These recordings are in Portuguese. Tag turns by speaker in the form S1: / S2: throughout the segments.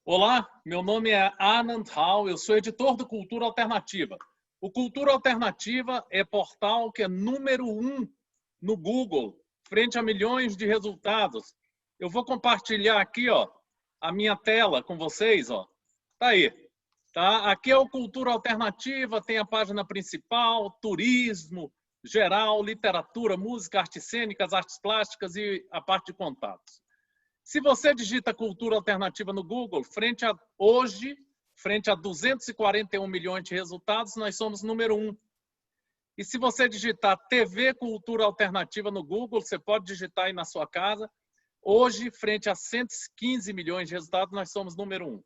S1: Olá, meu nome é Anand Rao, eu sou editor do Cultura Alternativa. O Cultura Alternativa é portal que é número 1 no Google, frente a milhões de resultados. Eu vou compartilhar aqui, a minha tela com vocês, Tá aí. Tá? Aqui é o Cultura Alternativa, tem a página principal, turismo, geral, literatura, música, artes cênicas, artes plásticas e a parte de contatos. Se você digita cultura alternativa no Google, frente a 241 milhões de resultados, nós somos número 1. E se você digitar TV Cultura Alternativa no Google, você pode digitar aí na sua casa. Hoje, frente a 115 milhões de resultados, nós somos número 1.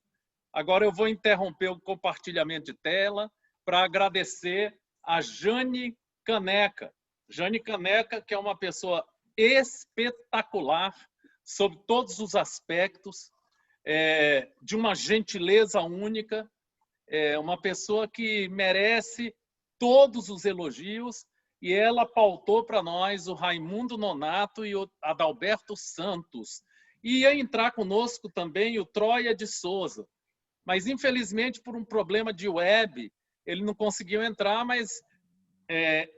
S1: Agora eu vou interromper o compartilhamento de tela para agradecer a Jane Caneca. Jane Caneca, que é uma pessoa espetacular, sob todos os aspectos, de uma gentileza única, uma pessoa que merece todos os elogios, e ela pautou para nós o Raimundo Nonato e o Adalberto Santos. E ia entrar conosco também o Troia de Souza, mas infelizmente por um problema de web, ele não conseguiu entrar, mas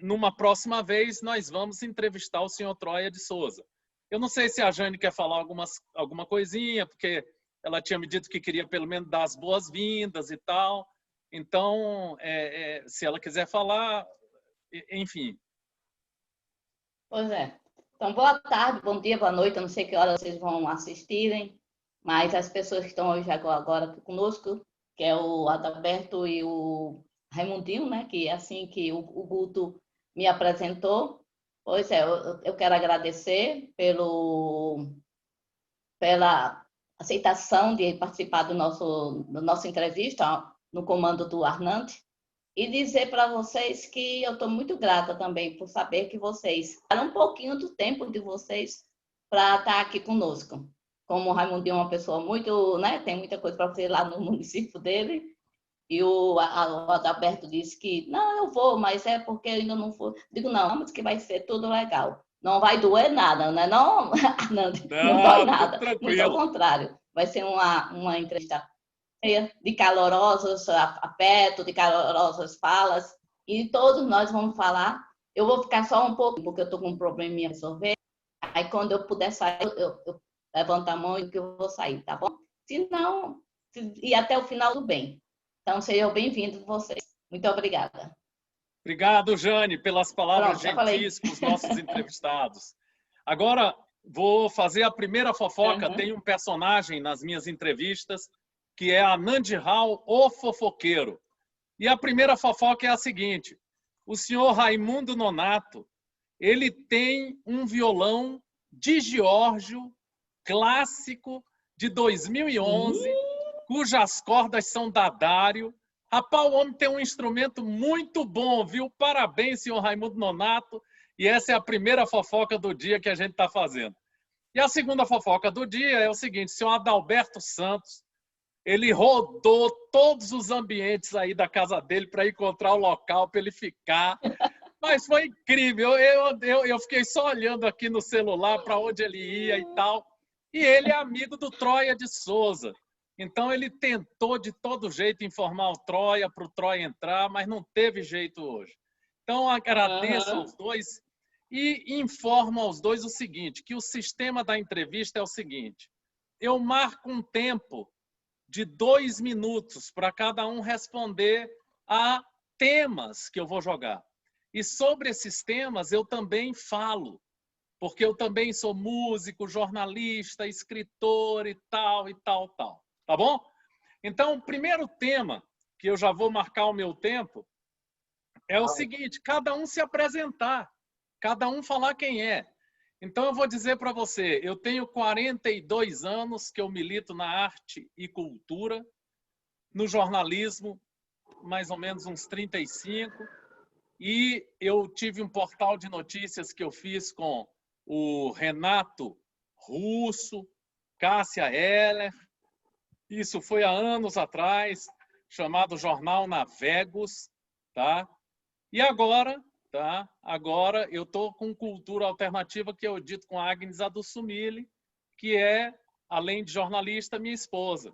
S1: numa próxima vez nós vamos entrevistar o senhor Troia de Souza. Eu não sei se a Jane quer falar alguma coisinha, porque ela tinha me dito que queria pelo menos dar as boas-vindas e tal. Então, se ela quiser falar, enfim.
S2: Pois é. Então, boa tarde, bom dia, boa noite. Eu não sei que hora vocês vão assistirem, mas as pessoas que estão hoje agora aqui conosco, que é o Adalberto e o Raimundinho, né? Que é assim que o Guto me apresentou. Pois é, eu quero agradecer pela aceitação de participar da nossa entrevista no comando do Arnand e dizer para vocês que eu estou muito grata também por saber que vocês param um pouquinho do tempo de vocês para estar aqui conosco. Como o Raimundinho é uma pessoa muito, né, tem muita coisa para fazer lá no município dele, e o Adalberto disse que, não, eu vou, mas é porque eu ainda não vou. Digo, não, mas que vai ser tudo legal. Não vai doer nada, né? Não, não dói nada. Muito ao contrário. Vai ser uma entrevista cheia de calorosos afetos, de calorosas falas. E todos nós vamos falar. Eu vou ficar só um pouco, porque eu estou com um probleminha a resolver. Aí, quando eu puder sair, eu levanto a mão e que eu vou sair, tá bom? Se não, e até o final do bem. Então, sejam bem-vindos vocês. Muito obrigada.
S1: Obrigado, Jane, pelas palavras gentis com os nossos entrevistados. Agora, vou fazer a primeira fofoca. Tem um personagem nas minhas entrevistas, que é Anand Rao, o fofoqueiro. E a primeira fofoca é a seguinte: o senhor Raimundo Nonato, ele tem um violão de Giorgio, clássico, de 2011, cujas cordas são da Dário. Rapaz, o homem tem um instrumento muito bom, viu? Parabéns, senhor Raimundo Nonato. E essa é a primeira fofoca do dia que a gente está fazendo. E a segunda fofoca do dia é o seguinte: o senhor Adalberto Santos, ele rodou todos os ambientes aí da casa dele para encontrar o local para ele ficar. Mas foi incrível. Eu fiquei só olhando aqui no celular para onde ele ia e tal. E ele é amigo do Troia de Souza. Então, ele tentou de todo jeito informar o Troia, para o Troia entrar, mas não teve jeito hoje. Então, agradeço aos dois e informo aos dois o seguinte, que o sistema da entrevista é o seguinte: eu marco um tempo de 2 minutos para cada um responder a temas que eu vou jogar. E sobre esses temas eu também falo, porque eu também sou músico, jornalista, escritor e tal, e tal, tal. Tá bom? Então, o primeiro tema, que eu já vou marcar o meu tempo, é o seguinte: cada um se apresentar, cada um falar quem é. Então, eu vou dizer para você, eu tenho 42 anos que eu milito na arte e cultura, no jornalismo, mais ou menos uns 35, e eu tive um portal de notícias que eu fiz com o Renato Russo, Cássia Heller. Isso foi há anos atrás, chamado Jornal Navegos, tá? E agora, tá? Agora eu estou com Cultura Alternativa, que eu dito com a Agnes Adussumili, que é, além de jornalista, minha esposa.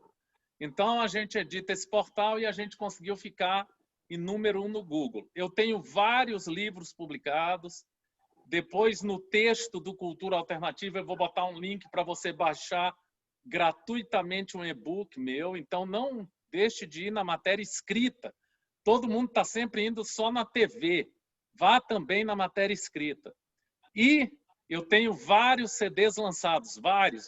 S1: Então, a gente edita esse portal e a gente conseguiu ficar em número 1 no Google. Eu tenho vários livros publicados. Depois, no texto do Cultura Alternativa, eu vou botar um link para você baixar gratuitamente um e-book meu. Então, não deixe de ir na matéria escrita. Todo mundo está sempre indo só na TV. Vá também na matéria escrita. E eu tenho vários CDs lançados, vários.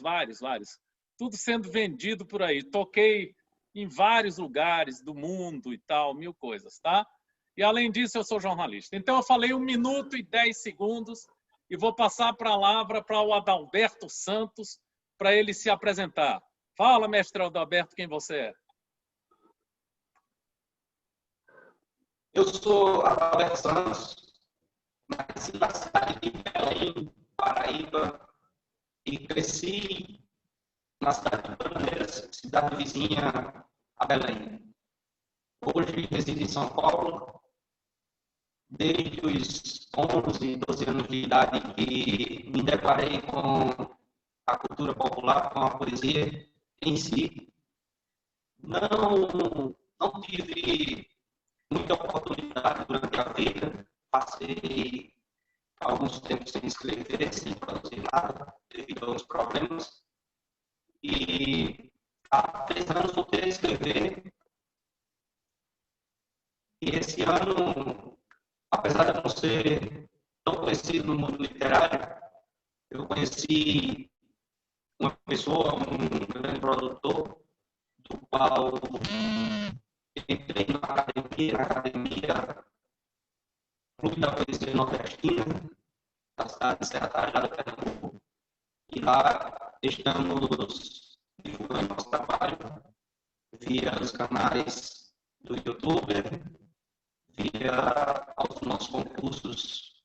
S1: Tudo sendo vendido por aí. Toquei em vários lugares do mundo e tal, 1000 coisas, tá? E, além disso, eu sou jornalista. Então, eu falei 1 minuto e 10 segundos e vou passar a palavra para o Adalberto Santos, para ele se apresentar. Fala, mestre Adalberto, quem você é?
S3: Eu sou Adalberto Santos, nasci na cidade de Belém, Paraíba, e cresci na cidade de Palmeiras, cidade vizinha a Belém. Hoje resido em São Paulo. Desde os 11, 12 anos de idade que me deparei com a cultura popular, com a poesia em si. Não tive muita oportunidade durante a vida. Passei alguns tempos sem escrever, sem produzir nada, devido a uns problemas. E há 3 anos voltei a escrever. E esse ano, apesar de não ser tão conhecido no mundo literário, eu conheci uma pessoa, um grande produtor, do qual entrei na academia Clube da Poesia Nordestina, da cidade de Serra Talhada, Pernambuco, e lá estamos divulgando nosso trabalho via os canais do YouTube, via os nossos concursos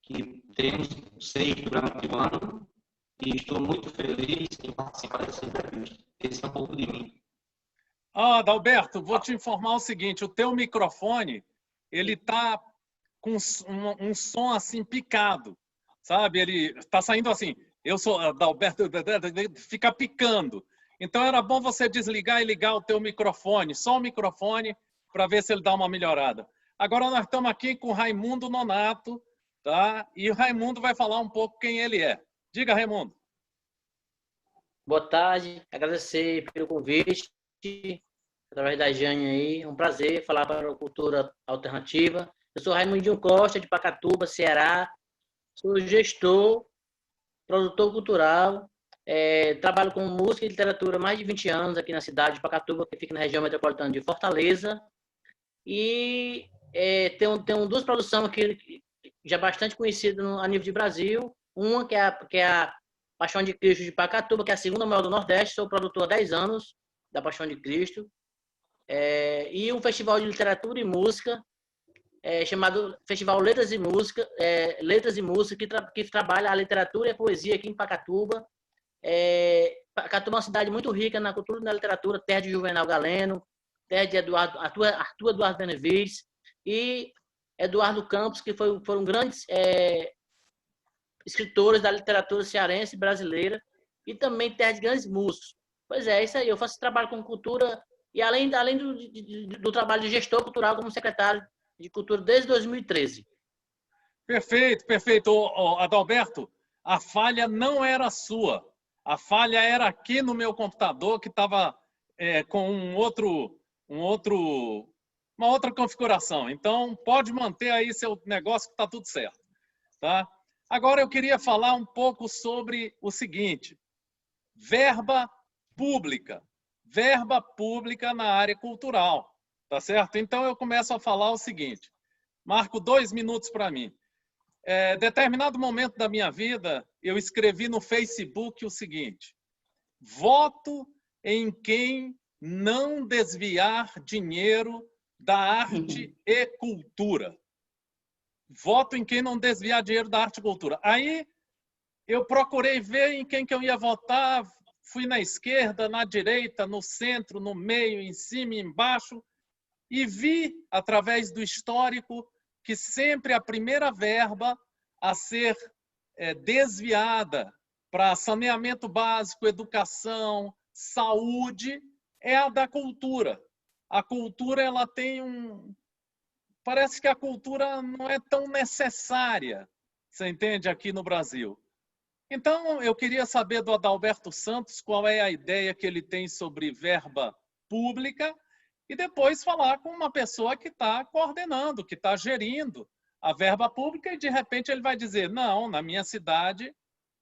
S3: que temos 6 durante o ano, e estou muito feliz em participar dessa entrevista. Esse é um pouco de mim.
S1: Adalberto, vou te informar o seguinte, o teu microfone, ele está com um som assim picado, sabe? Ele está saindo assim, eu sou Adalberto, fica picando. Então era bom você desligar e ligar o teu microfone, só o microfone, para ver se ele dá uma melhorada. Agora nós estamos aqui com o Raimundo Nonato, tá? E o Raimundo vai falar um pouco quem ele é. Diga, Raimundo.
S4: Boa tarde, agradecer pelo convite, através da Jane aí, é um prazer falar para a Cultura Alternativa. Eu sou Raimundinho Costa, de Pacatuba, Ceará, sou gestor, produtor cultural, trabalho com música e literatura há mais de 20 anos aqui na cidade de Pacatuba, que fica na região metropolitana de Fortaleza, e tenho 2 produções aqui já bastante conhecidas a nível de Brasil, uma que é a Paixão de Cristo de Pacatuba, que é a segunda maior do Nordeste, sou produtor há 10 anos da Paixão de Cristo, e um festival de literatura e música, chamado Festival Letras e Música, que trabalha a literatura e a poesia aqui em Pacatuba. Pacatuba é uma cidade muito rica na cultura e na literatura, terra de Juvenal Galeno, terra de Arthur Eduardo Benevides e Eduardo Campos, que foram grandes escritores da literatura cearense e brasileira, e também terra de grandes músicos. Pois é, isso aí. Eu faço trabalho com cultura, e além do trabalho de gestor cultural como secretário de Cultura desde 2013.
S1: Perfeito. Adalberto, a falha não era sua. A falha era aqui no meu computador, que estava com uma outra configuração. Então, pode manter aí seu negócio que está tudo certo. Tá? Agora, eu queria falar um pouco sobre o seguinte. Verba pública na área cultural. Tá certo? Então, eu começo a falar o seguinte. Marco 2 minutos para mim. Determinado momento da minha vida, eu escrevi no Facebook o seguinte: voto em quem não desviar dinheiro da arte e cultura. Voto em quem não desviar dinheiro da arte e cultura. Aí, eu procurei ver em quem que eu ia votar, fui na esquerda, na direita, no centro, no meio, em cima e embaixo, e vi, através do histórico, que sempre a primeira verba a ser desviada para saneamento básico, educação, saúde, é a da cultura. A cultura, ela tem Parece que a cultura não é tão necessária, você entende, aqui no Brasil. Então, eu queria saber do Adalberto Santos qual é a ideia que ele tem sobre verba pública e depois falar com uma pessoa que está coordenando, que está gerindo a verba pública e, de repente, ele vai dizer, não, na minha cidade,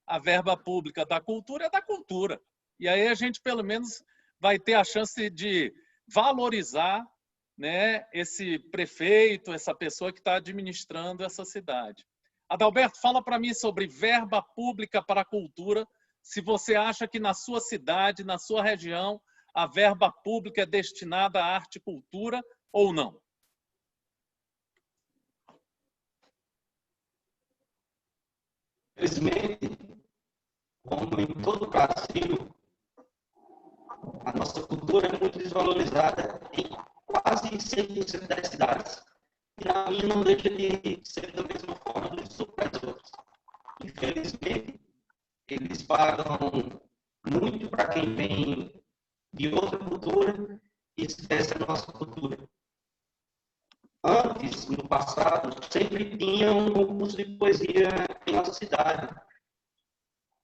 S1: a verba pública da cultura é da cultura. E aí a gente, pelo menos, vai ter a chance de valorizar, né, esse prefeito, essa pessoa que está administrando essa cidade. Adalberto, fala para mim sobre verba pública para a cultura, se você acha que na sua cidade, na sua região, a verba pública é destinada à arte e cultura ou não.
S3: Infelizmente, como em todo o Brasil, a nossa cultura é muito desvalorizada em quase 100% das cidades. E a minha não deixa de ser da mesma forma dos outros. Infelizmente, eles pagam muito para quem vem de outra cultura e esquece a nossa cultura. Antes, no passado, sempre tinha um concurso de poesia em nossa cidade.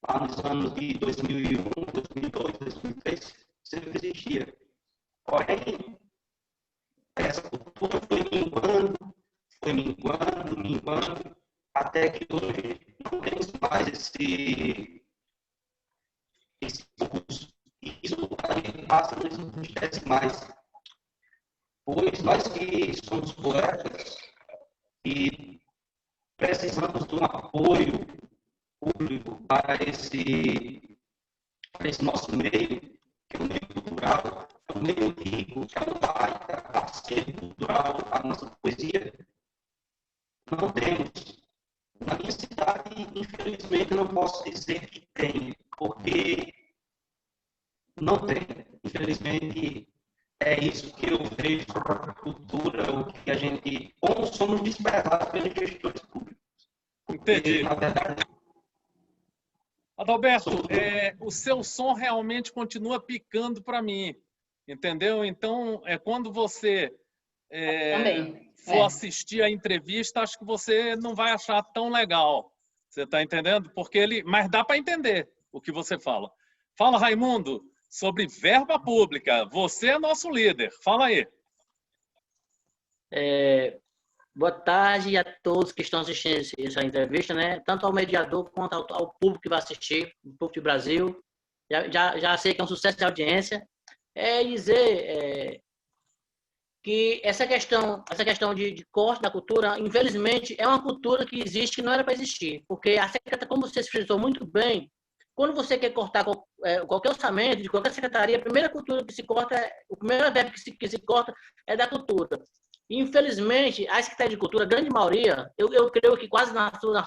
S3: Lá nos anos de 2001, 2002, 2003, sempre existia. Porém, essa cultura foi minguando, até que hoje não temos mais esse concurso. E isso passa a nos entristece mais. Pois nós que somos poetas e precisamos de um apoio público para esse nosso meio, que é o meio cultural, é um meio rico, que é um baita parceiro cultural, a nossa poesia, não temos. Na minha cidade, infelizmente, não posso dizer que tem, porque não tem. Infelizmente, é isso que eu vejo na cultura, o que a gente, como somos desprezados pelos gestores públicos.
S1: Entendi.
S3: Na verdade,
S1: Adalberto, o seu som realmente continua picando para mim, entendeu? Então, quando você for assistir a entrevista, acho que você não vai achar tão legal. Você está entendendo? Mas dá para entender o que você fala. Fala, Raimundo, sobre verba pública. Você é nosso líder. Fala aí.
S4: Boa tarde a todos que estão assistindo essa entrevista, né? Tanto ao mediador quanto ao público que vai assistir, o público do Brasil. Já sei que é um sucesso de audiência. Dizer que essa questão de corte da cultura, infelizmente, é uma cultura que existe que não era para existir. Porque, como você expressou muito bem, quando você quer cortar qualquer orçamento de qualquer secretaria, a primeira cultura que se corta, o primeiro verbo que se corta é da cultura. Infelizmente, a Secretaria de Cultura, a grande maioria, eu creio que quase na sua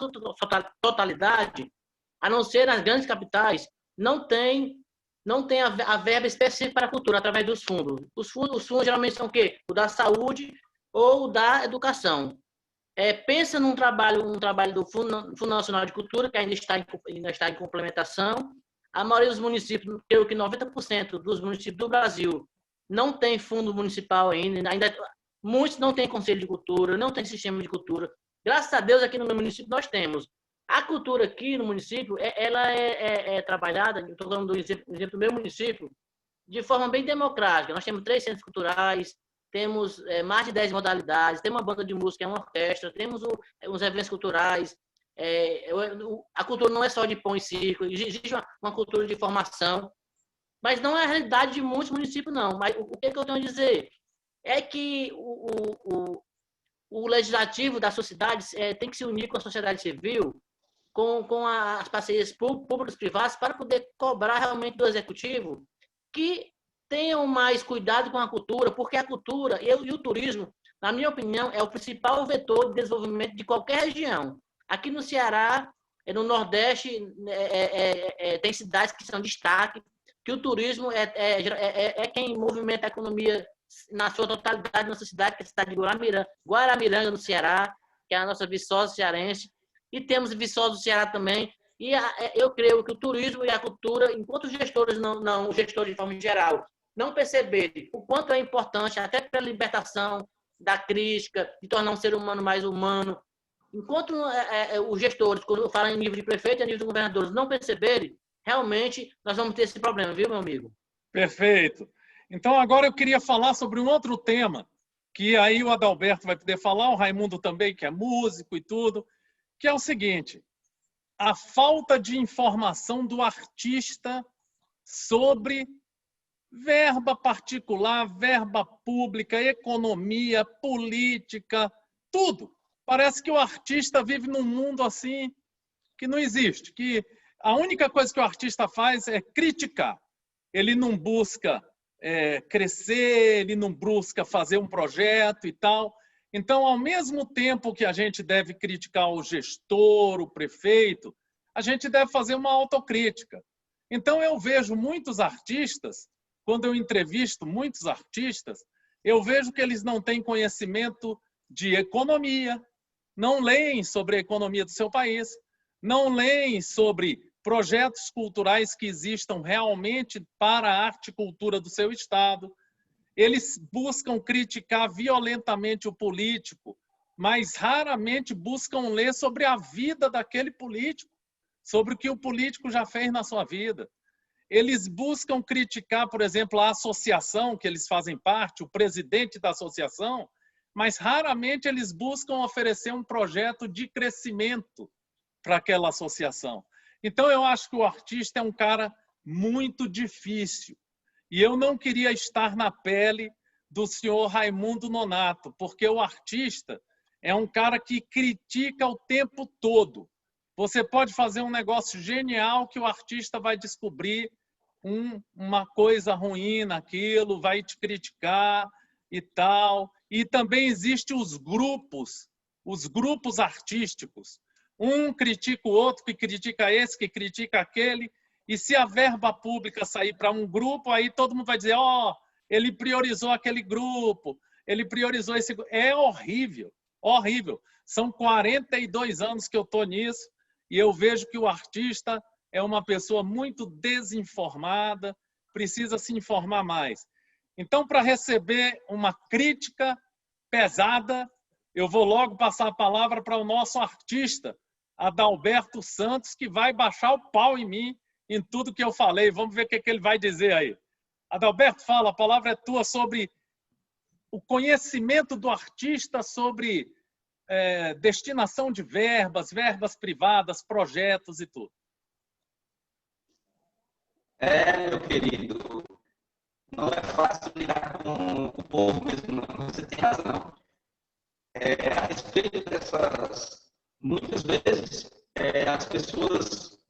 S4: totalidade, a não ser nas grandes capitais, não tem a verba específica para a cultura através dos fundos. Os fundos geralmente são o quê? O da saúde ou o da educação. Pensa num trabalho do Fundo Nacional de Cultura, que ainda está em complementação. A maioria dos municípios, creio que 90% dos municípios do Brasil não tem fundo municipal ainda. Muitos não têm conselho de cultura, não tem sistema de cultura. Graças a Deus, aqui no meu município, nós temos. A cultura aqui no município, ela é trabalhada, estou falando do exemplo do meu município, de forma bem democrática. Nós temos 3 centros culturais, temos mais de 10 modalidades, temos uma banda de música, uma orquestra, temos uns eventos culturais. A cultura não é só de pão e circo, existe uma cultura de formação, mas não é a realidade de muitos municípios, não. Mas o que eu tenho a dizer é que o legislativo da sociedade tem que se unir com a sociedade civil, com as parcerias públicas e privadas, para poder cobrar realmente do executivo que tenham mais cuidado com a cultura, porque a cultura e o turismo, na minha opinião, é o principal vetor de desenvolvimento de qualquer região. Aqui no Ceará, no Nordeste, tem cidades que são destaque, que o turismo é quem movimenta a economia na sua totalidade, nossa cidade, que é a cidade de Guaramiranga, no Ceará, que é a nossa Viçosa cearense, e temos Viçosa do Ceará também, e eu creio que o turismo e a cultura, enquanto os gestores, não gestores de forma geral, não perceberem o quanto é importante, até para a libertação da crítica, de tornar um ser humano mais humano, enquanto os gestores, quando eu falo em nível de prefeito e a nível de governadores, não perceberem, realmente nós vamos ter esse problema, viu, meu amigo?
S1: Perfeito. Então, agora eu queria falar sobre um outro tema, que aí o Adalberto vai poder falar, o Raimundo também, que é músico e tudo, que é o seguinte: a falta de informação do artista sobre verba particular, verba pública, economia, política, tudo. Parece que o artista vive num mundo assim que não existe, que a única coisa que o artista faz é criticar. Ele não busca crescer, ele não busca fazer um projeto e tal. Então, ao mesmo tempo que a gente deve criticar o gestor, o prefeito, a gente deve fazer uma autocrítica. Então, eu vejo muitos artistas, quando eu entrevisto muitos artistas, eu vejo que eles não têm conhecimento de economia, não leem sobre a economia do seu país, não leem sobre projetos culturais que existam realmente para a arte e cultura do seu estado. Eles buscam criticar violentamente o político, mas raramente buscam ler sobre a vida daquele político, sobre o que o político já fez na sua vida. Eles buscam criticar, por exemplo, a associação que eles fazem parte, o presidente da associação, mas raramente eles buscam oferecer um projeto de crescimento para aquela associação. Então, eu acho que o artista é um cara muito difícil. E eu não queria estar na pele do senhor Raimundo Nonato, porque o artista é um cara que critica o tempo todo. Você pode fazer um negócio genial que o artista vai descobrir uma coisa ruim naquilo, vai te criticar e tal. E também existem os grupos artísticos. Um critica o outro, que critica esse, que critica aquele. E se a verba pública sair para um grupo, aí todo mundo vai dizer, ele priorizou aquele grupo, ele priorizou esse grupo. É horrível, horrível. São 42 anos que eu estou nisso e eu vejo que o artista é uma pessoa muito desinformada, precisa se informar mais. Então, para receber uma crítica pesada, eu vou logo passar a palavra para o nosso artista, Adalberto Santos, que vai baixar o pau em mim, em tudo que eu falei. Vamos ver o que ele vai dizer aí. Adalberto, fala, a palavra é tua sobre o conhecimento do artista sobre destinação de verbas privadas, projetos e tudo.
S3: Meu querido, não é fácil lidar com o povo mesmo, não. Você tem razão. A respeito dessas, muitas vezes, as pessoas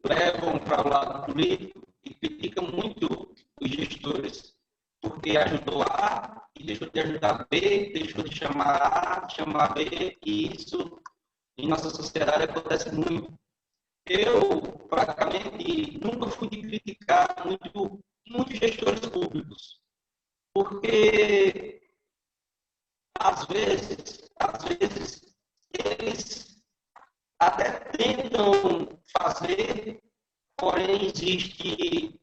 S3: levam para o lado político e criticam muito os gestores, porque ajudou A e deixou de ajudar B, deixou de chamar A, chamar B, e isso em nossa sociedade acontece muito. Eu, praticamente, nunca fui de criticar muitos gestores públicos, porque, às vezes, eles até tentam fazer, porém existe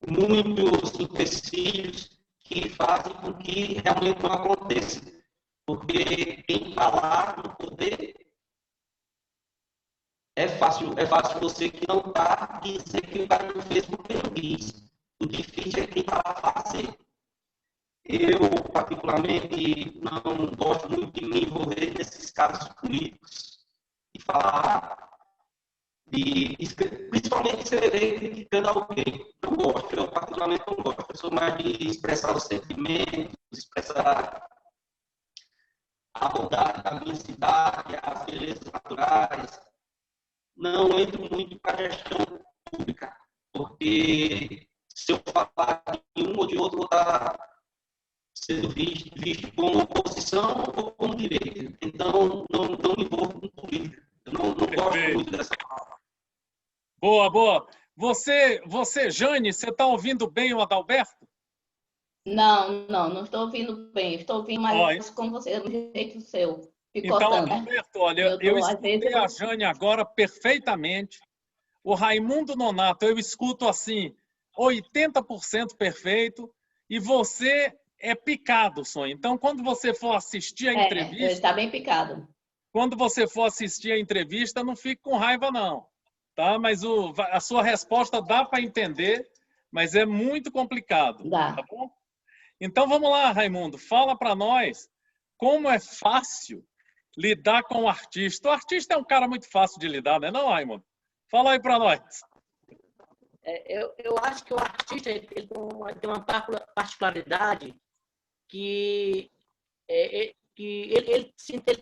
S3: muitos empecilhos que fazem com que realmente não aconteça. Porque quem está lá no poder é fácil você que não está dizer que o cara não fez porque não quis. O difícil é quem está lá fazer. Eu, particularmente, não gosto muito de me envolver nesses casos políticos e falar, principalmente escrever criticando alguém. Não gosto, eu particularmente não gosto. Eu sou mais de expressar os sentimentos, expressar a bondade da minha cidade, as belezas naturais. Não entro muito para a gestão pública, porque se eu falar de um ou de outro, vou estar sendo visto como oposição ou como direita. Então, não me envolvo com política. Eu não gosto muito dessa palavra.
S1: Boa. Você, Jane, você está ouvindo bem o Adalberto?
S2: Não estou ouvindo bem. Estou ouvindo mais como você, do jeito seu.
S1: Então, Adalberto, olha, eu escutei a Jane agora perfeitamente. O Raimundo Nonato, eu escuto assim, 80% perfeito e você é picado, Sônia. Então, quando você for assistir a entrevista...
S2: Está bem picado.
S1: Quando você for assistir a entrevista, não fique com raiva, não. Tá? Mas a sua resposta dá para entender, mas é muito complicado.
S2: Dá.
S1: Tá bom? Então, vamos lá, Raimundo. Fala para nós como é fácil lidar com o artista. O artista é um cara muito fácil de lidar, né, não, Raimundo? Fala aí para nós.
S4: Eu acho que o artista ele tem uma particularidade que ele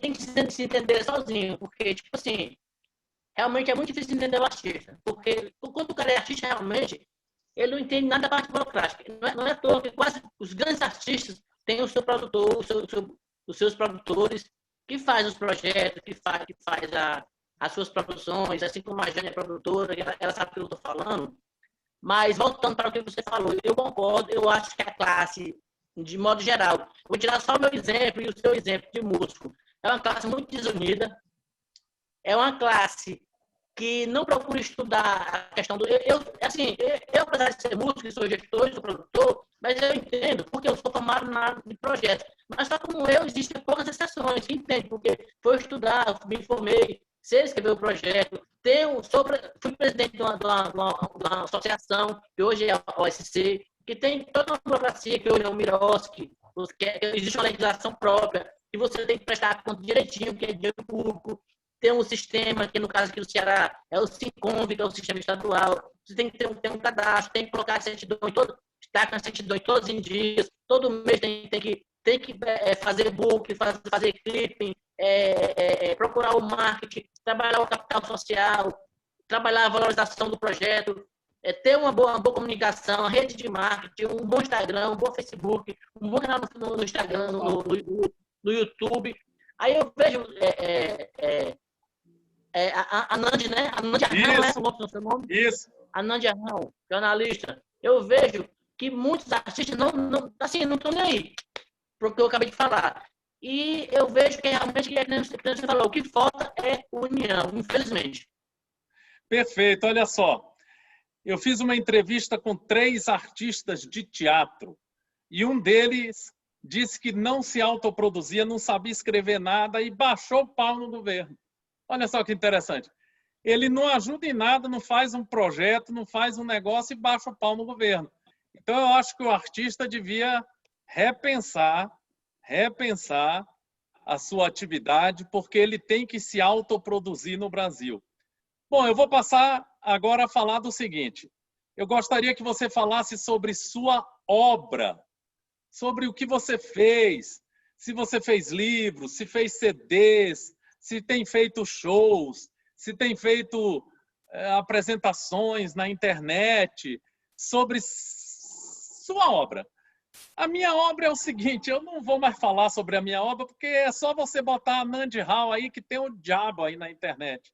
S4: tem que se entender sozinho, porque, tipo assim, realmente é muito difícil entender o artista, porque quando o cara é artista, realmente, ele não entende nada da parte burocrática. Não é à toa que quase os grandes artistas têm o seu produtor, os seus produtores, que faz os projetos, que faz as suas produções, assim como a Jane é produtora, ela sabe o que eu estou falando. Mas, voltando para o que você falou, eu concordo, eu acho que a classe, de modo geral, vou tirar só o meu exemplo e o seu exemplo de músico, é uma classe muito desunida, é uma classe que não procura estudar a questão do... Eu apesar de ser músico, sou gestor, sou produtor, mas eu entendo, porque eu sou formado na área de projetos. Mas só como eu, existem poucas exceções, entende? Porque foi estudar, me informei, sei escrever o projeto, fui presidente de uma associação, que hoje é a OSC, que tem toda uma burocracia, que hoje é o Miroski, existe uma legislação própria, que você tem que prestar conta direitinho, que é dinheiro público. Tem um sistema, que no caso aqui do Ceará é o SINCONV, que é o sistema estadual. Você tem que ter um cadastro, tem que colocar a certidão, estar com a certidão todos os dias, todo mês tem que fazer book, fazer clipping, procurar o marketing, trabalhar o capital social, trabalhar a valorização do projeto, ter uma boa comunicação, rede de marketing, um bom Instagram, um bom Facebook, um bom canal no Instagram, no YouTube. Aí eu vejo a Nandi, né? A Nandi Arrão, né? O seu nome?
S1: Isso.
S4: A Nandi Arrão, jornalista. Eu vejo que muitos artistas não estão nem aí pro que eu acabei de falar. E eu vejo que realmente, que você falou, o que falta é união, infelizmente.
S1: Perfeito. Olha só, eu fiz uma entrevista com 3 artistas de teatro e um deles disse que não se autoproduzia, não sabia escrever nada e baixou o pau no governo. Olha só que interessante. Ele não ajuda em nada, não faz um projeto, não faz um negócio e baixa o pau no governo. Então, eu acho que o artista devia repensar a sua atividade, porque ele tem que se autoproduzir no Brasil. Bom, eu vou passar agora a falar do seguinte. Eu gostaria que você falasse sobre sua obra, sobre o que você fez, se você fez livros, se fez CDs, se tem feito shows, se tem feito apresentações na internet, sobre sua obra. A minha obra é o seguinte, eu não vou mais falar sobre a minha obra, porque é só você botar a Nandi Hall aí, que tem o diabo aí na internet.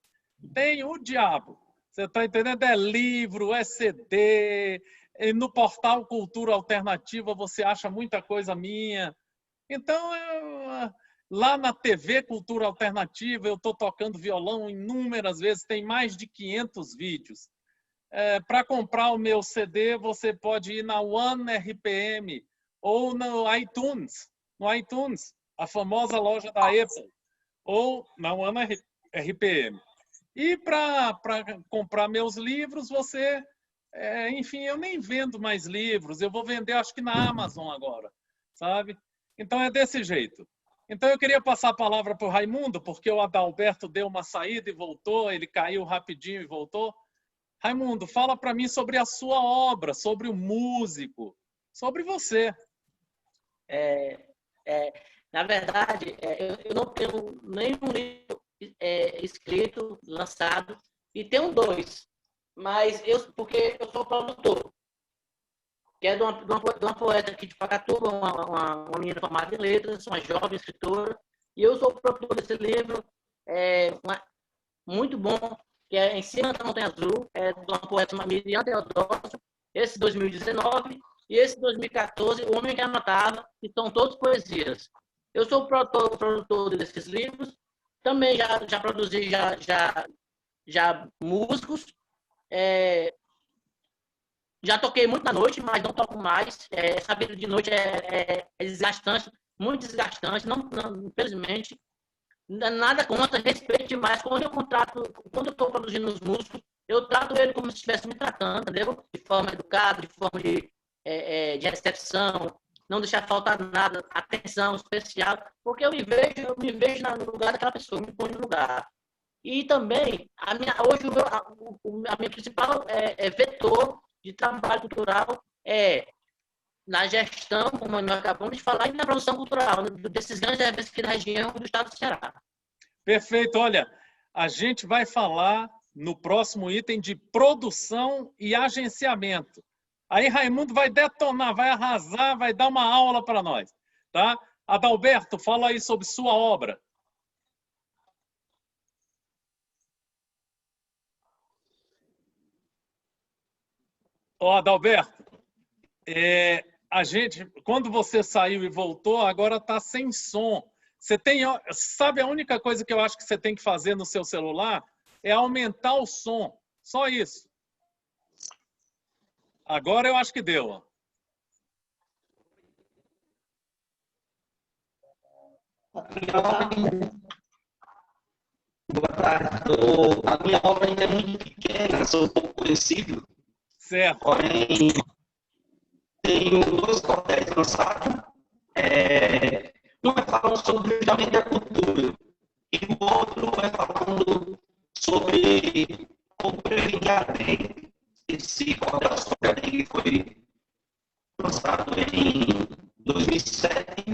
S1: Tem o diabo. Você está entendendo? É livro, é CD, no portal Cultura Alternativa você acha muita coisa minha. Então, lá na TV Cultura Alternativa, eu estou tocando violão inúmeras vezes, tem mais de 500 vídeos. Para comprar o meu CD, você pode ir na One RPM ou no iTunes, a famosa loja da Apple, ou na One RPM. E para comprar meus livros, você... enfim, eu nem vendo mais livros, eu vou vender acho que na Amazon agora, sabe? Então é desse jeito. Então eu queria passar a palavra para o Raimundo, porque o Adalberto deu uma saída e voltou, ele caiu rapidinho e voltou. Raimundo, fala para mim sobre a sua obra, sobre o músico, sobre você.
S4: Na verdade, eu não tenho nenhum livro escrito, lançado, e tenho 2, mas porque eu sou produtor, que é de uma poeta aqui de Pacatuba, uma menina formada em letras, uma jovem escritora, e eu sou o produtor desse livro, muito bom, que é Em Cima da Montanha Azul, de uma poeta chamada Miriam Teodósio, esse 2019, e esse 2014, O Homem que Anotava, que são todos poesias. Eu sou o produtor desses livros, também já produzi já músicos, Já toquei muito na noite, mas não toco mais. Saber de noite é desgastante, muito desgastante. Infelizmente, nada contra, respeito demais. Quando eu estou produzindo os músicos, eu trato ele como se estivesse me tratando, entendeu? De forma educada, de forma de recepção, não deixar faltar nada, atenção especial, porque eu me vejo no lugar daquela pessoa, me ponho no lugar. E também, hoje, a minha principal vetor de trabalho cultural na gestão, como nós acabamos de falar, e na produção cultural, desses grandes eventos aqui na região do estado do Ceará.
S1: Perfeito. Olha, a gente vai falar no próximo item de produção e agenciamento. Aí Raimundo vai detonar, vai arrasar, vai dar uma aula para nós. Tá? Adalberto, fala aí sobre sua obra. Adalberto, a gente, quando você saiu e voltou, agora está sem som. Você sabe, a única coisa que eu acho que você tem que fazer no seu celular é aumentar o som. Só isso. Agora eu acho que deu.
S3: Boa tarde. A minha obra ainda é muito pequena, sou um pouco conhecido.
S1: Certo.
S3: Porém, tenho 2 cordéis lançados. Um é falando sobre justamente a cultura, e o outro é falando sobre o previamente. Esse cordel sobre foi lançado em 2007,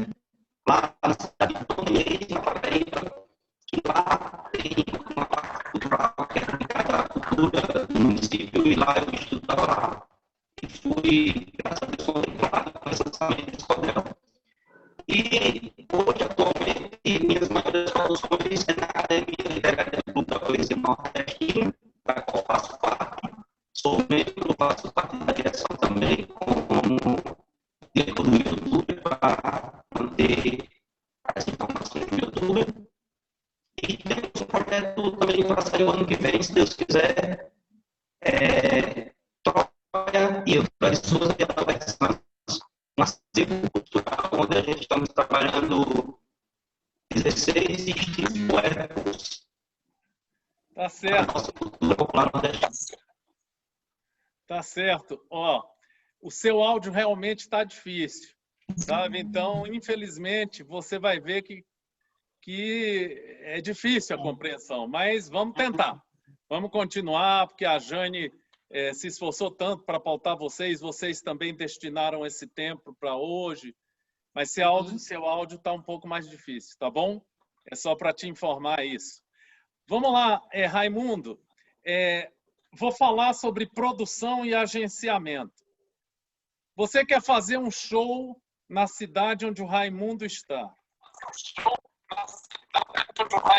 S3: lá na cidade de Tondela, na Paraíba, que lá tem uma parte cultural que é dedicada à cultura do município, e lá eu estudava lá. E fui, graças a Deus, contemplado com esse lançamento desse cordel. E hoje, atualmente, minhas maiores produções é na Academia Literária da Poesia Nordestina, da qual faço parte. Sou membro, faço parte da direção também, como diretor do YouTube, para manter as informações do YouTube. E temos um projeto também para sair o ano que vem, se Deus quiser, troca e outras suas atuações. Uma acervo cultural, onde a gente estamos trabalhando 16 estilos poéticos.
S1: Tá certo.
S3: A nossa cultura popular nordestina.
S1: Tá certo. O seu áudio realmente está difícil, sabe? Então, infelizmente, você vai ver que é difícil a compreensão, mas vamos tentar. Vamos continuar, porque a Jane se esforçou tanto para pautar vocês também destinaram esse tempo para hoje, mas seu áudio está um pouco mais difícil, tá bom? É só para te informar isso. Vamos lá, Raimundo. Vou falar sobre produção e agenciamento. Você quer fazer um show na cidade onde o Raimundo está.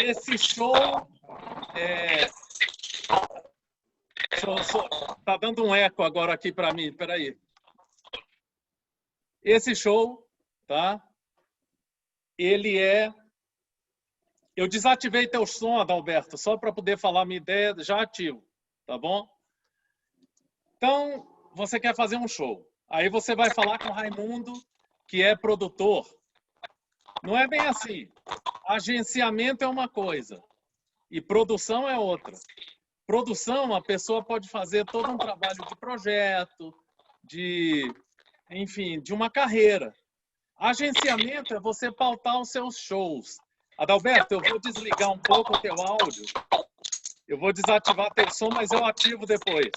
S1: Esse show tá dando um eco agora aqui para mim, peraí. Esse show, tá? Ele eu desativei teu som, Adalberto, só para poder falar minha ideia, já ativo, tá bom? Então, você quer fazer um show. Aí você vai falar com o Raimundo, que é produtor. Não é bem assim. Agenciamento é uma coisa e produção é outra. Produção, a pessoa pode fazer todo um trabalho de projeto, enfim, de uma carreira. Agenciamento é você pautar os seus shows. Adalberto, eu vou desligar um pouco o teu áudio. Eu vou desativar teu som, mas eu ativo depois.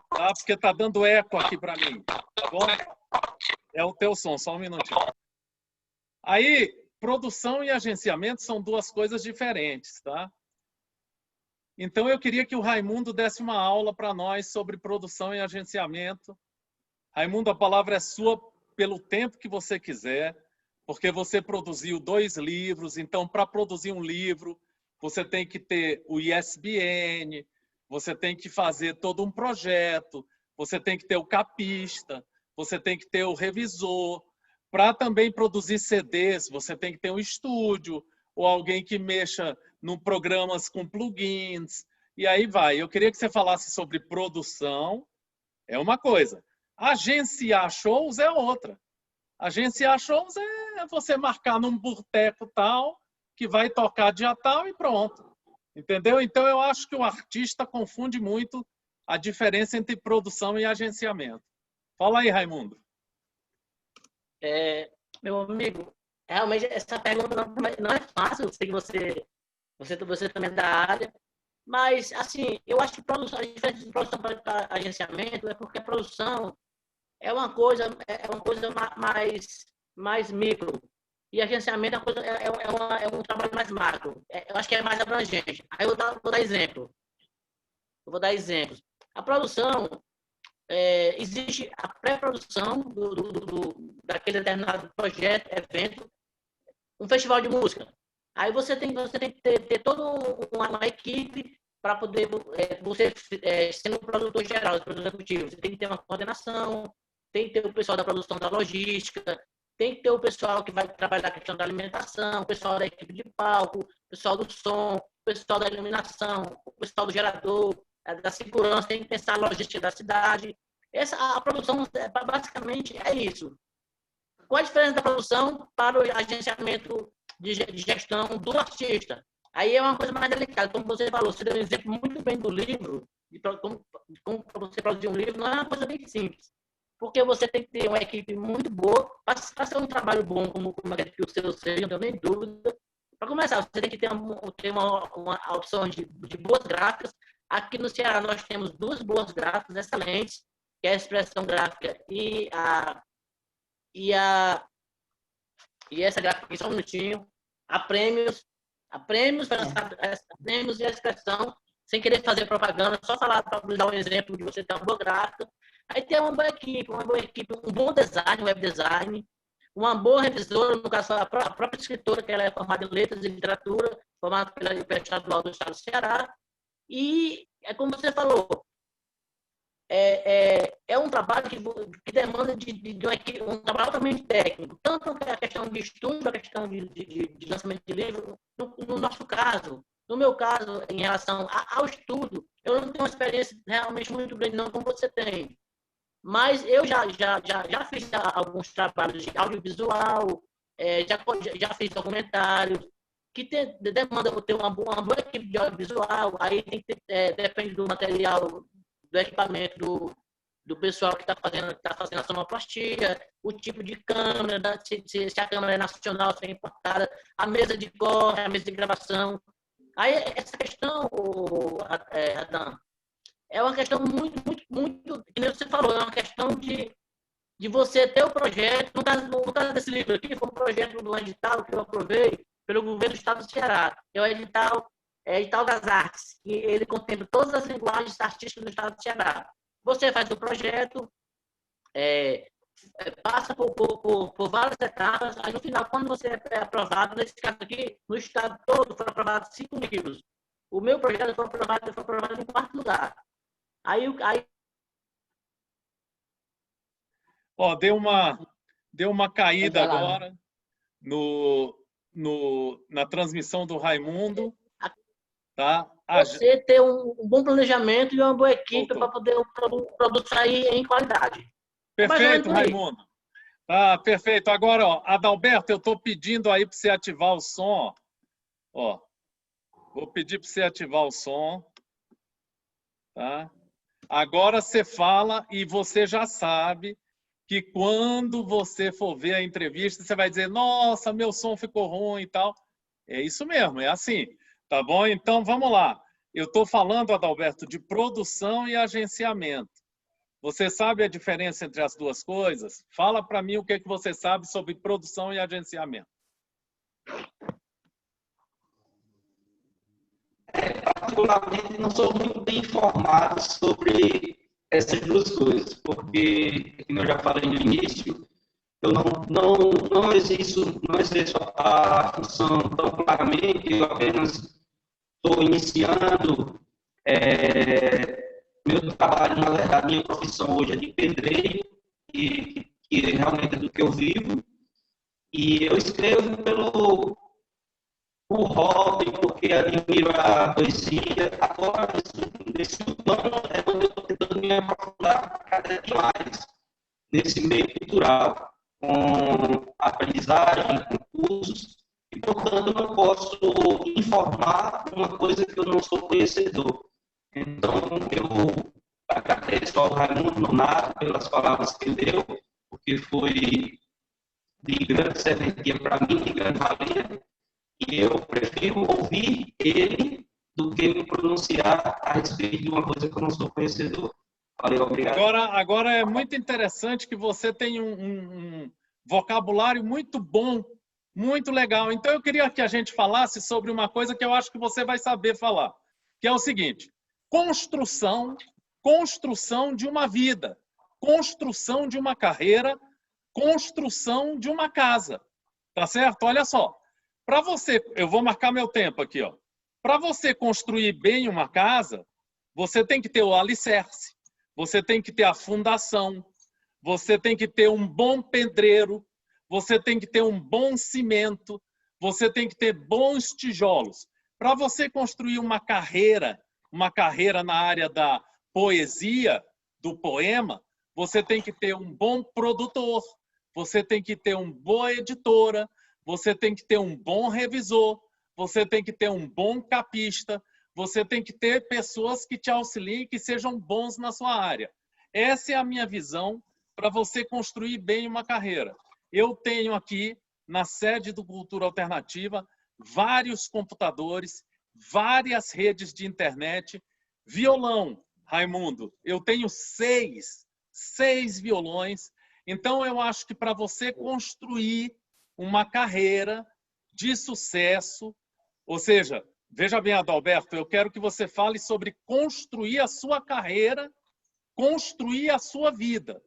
S1: Tá? Porque tá dando eco aqui para mim. Tá bom? É o teu som, só um minutinho. Aí, produção e agenciamento são 2 coisas diferentes, tá? Então, eu queria que o Raimundo desse uma aula para nós sobre produção e agenciamento. Raimundo, a palavra é sua pelo tempo que você quiser, porque você produziu 2 livros. Então, para produzir um livro, você tem que ter o ISBN, você tem que fazer todo um projeto, você tem que ter o capista, você tem que ter o revisor. Para também produzir CDs, você tem que ter um estúdio ou alguém que mexa em programas com plugins. E aí vai. Eu queria que você falasse sobre produção é uma coisa. Agenciar shows é outra. Agenciar shows é você marcar num boteco tal, que vai tocar dia tal e pronto. Entendeu? Então, eu acho que o artista confunde muito a diferença entre produção e agenciamento. Fala aí, Raimundo.
S4: Meu amigo, realmente essa pergunta não é fácil. Eu sei que você também é da área, mas, assim, eu acho que produção, a diferença de produção para agenciamento é porque a produção é uma coisa mais micro. E agenciamento é um trabalho mais macro. Eu acho que é mais abrangente. Aí eu vou dar exemplo. Eu vou dar exemplos. A produção, existe a pré-produção daquele determinado projeto, evento, um festival de música. Aí você tem que ter toda uma equipe para poder, você sendo o produtor geral, o produtor executivo, você tem que ter uma coordenação, tem que ter o pessoal da produção da logística, tem que ter o pessoal que vai trabalhar a questão da alimentação, o pessoal da equipe de palco, o pessoal do som, o pessoal da iluminação, o pessoal do gerador, da segurança, tem que pensar a logística da cidade. A produção, basicamente, é isso. Qual a diferença da produção para o agenciamento de gestão do artista? Aí é uma coisa mais delicada. Como você falou, você deu um exemplo muito bem do livro, de como você produzir um livro, não é uma coisa bem simples. Porque você tem que ter uma equipe muito boa, para ser um trabalho bom, como que o seu seja, não tenho nem dúvida. Para começar, você tem que ter uma opção de boas gráficas. Aqui no Ceará nós temos 2 boas gráficas excelentes, que é a Expressão Gráfica e essa gráfica aqui, só um minutinho, a Prêmios e a Expressão, sem querer fazer propaganda, só falar para dar um exemplo de você ter uma boa gráfica. Aí tem uma boa equipe, um bom design, web design, uma boa revisora, no caso a própria escritora, que ela é formada em Letras e Literatura, formada pela Universidade Estadual do Estado do Ceará. E, como você falou, é um trabalho que demanda de um trabalho altamente técnico, tanto a questão de estudo, a questão de lançamento de livro, no nosso caso. No meu caso, em relação ao estudo, eu não tenho uma experiência realmente muito grande, não, como você tem. Mas eu já fiz alguns trabalhos de audiovisual, já fiz documentários, que demanda ter uma boa equipe de audiovisual, aí tem que ter, depende do material, do equipamento do pessoal que está fazendo a sonoplastia, o tipo de câmera, se a câmera é nacional, se é importada, a mesa de corte, a mesa de gravação. Aí essa questão, Adam, é uma questão muito, que nem você falou, é uma questão de você ter o projeto. No caso desse livro aqui, foi um projeto do edital que eu aprovei pelo governo do Estado do Ceará. É o edital das artes, e ele contempla todas as linguagens artísticas do Estado do Ceará. Você faz o projeto, passa por várias etapas, aí no final, quando você é aprovado, nesse caso aqui, no Estado todo, foram aprovados 5 livros. O meu projeto foi aprovado em 4º lugar.
S1: Ó, deu uma caída agora na transmissão do Raimundo. Tá?
S4: Você ter um bom planejamento e uma boa equipe para poder o produto sair em qualidade.
S1: Perfeito, Raimundo. Ah, perfeito. Agora, ó, Adalberto, eu estou pedindo aí para você ativar o som. Ó, vou pedir para você ativar o som. Tá? Agora você fala e você já sabe que quando você for ver a entrevista, você vai dizer, nossa, meu som ficou ruim e tal. É isso mesmo, é assim. Tá bom? Então, vamos lá. Eu estou falando, Adalberto, de produção e agenciamento. Você sabe a diferença entre as duas coisas? Fala para mim o que você sabe sobre produção e agenciamento.
S3: Particularmente, não sou muito bem informado sobre essas duas coisas, porque, como eu já falei no início, eu não exerço a função tão claramente, eu apenas estou iniciando meu trabalho, na verdade, minha profissão hoje é de pedreiro, que realmente é do que eu vivo, e eu escrevo por hobby, porque admiro a poesia. Agora, nesse ano, é quando eu estou tentando me aprofundar cada vez mais nesse meio cultural, com aprendizagem, com cursos, e, portanto, não posso informar uma coisa que eu não sou conhecedor. Então, eu agradeço ao Raimundo Nonato pelas palavras que ele deu, porque foi de grande serventia para mim, de grande valia, e eu prefiro ouvir ele do que me pronunciar a respeito de uma coisa que eu não sou conhecedor. Valeu, obrigado.
S1: Agora é muito interessante que você tem um vocabulário muito bom, muito legal. Então, eu queria que a gente falasse sobre uma coisa que eu acho que você vai saber falar, que é o seguinte: construção de uma vida, construção de uma carreira, construção de uma casa. Tá certo? Olha só. Para você, eu vou marcar meu tempo aqui, ó. Para você construir bem uma casa, você tem que ter o alicerce, você tem que ter a fundação, você tem que ter um bom pedreiro, você tem que ter um bom cimento, você tem que ter bons tijolos. Para você construir uma carreira na área da poesia, do poema, você tem que ter um bom produtor, você tem que ter uma boa editora, você tem que ter um bom revisor, você tem que ter um bom capista, você tem que ter pessoas que te auxiliem, que sejam bons na sua área. Essa é a minha visão para você construir bem uma carreira. Eu tenho aqui, na sede do Cultura Alternativa, vários computadores, várias redes de internet, violão, Raimundo. Eu tenho seis violões. Então, eu acho que para você construir uma carreira de sucesso, ou seja, veja bem, Adalberto, eu quero que você fale sobre construir a sua carreira, construir a sua vida.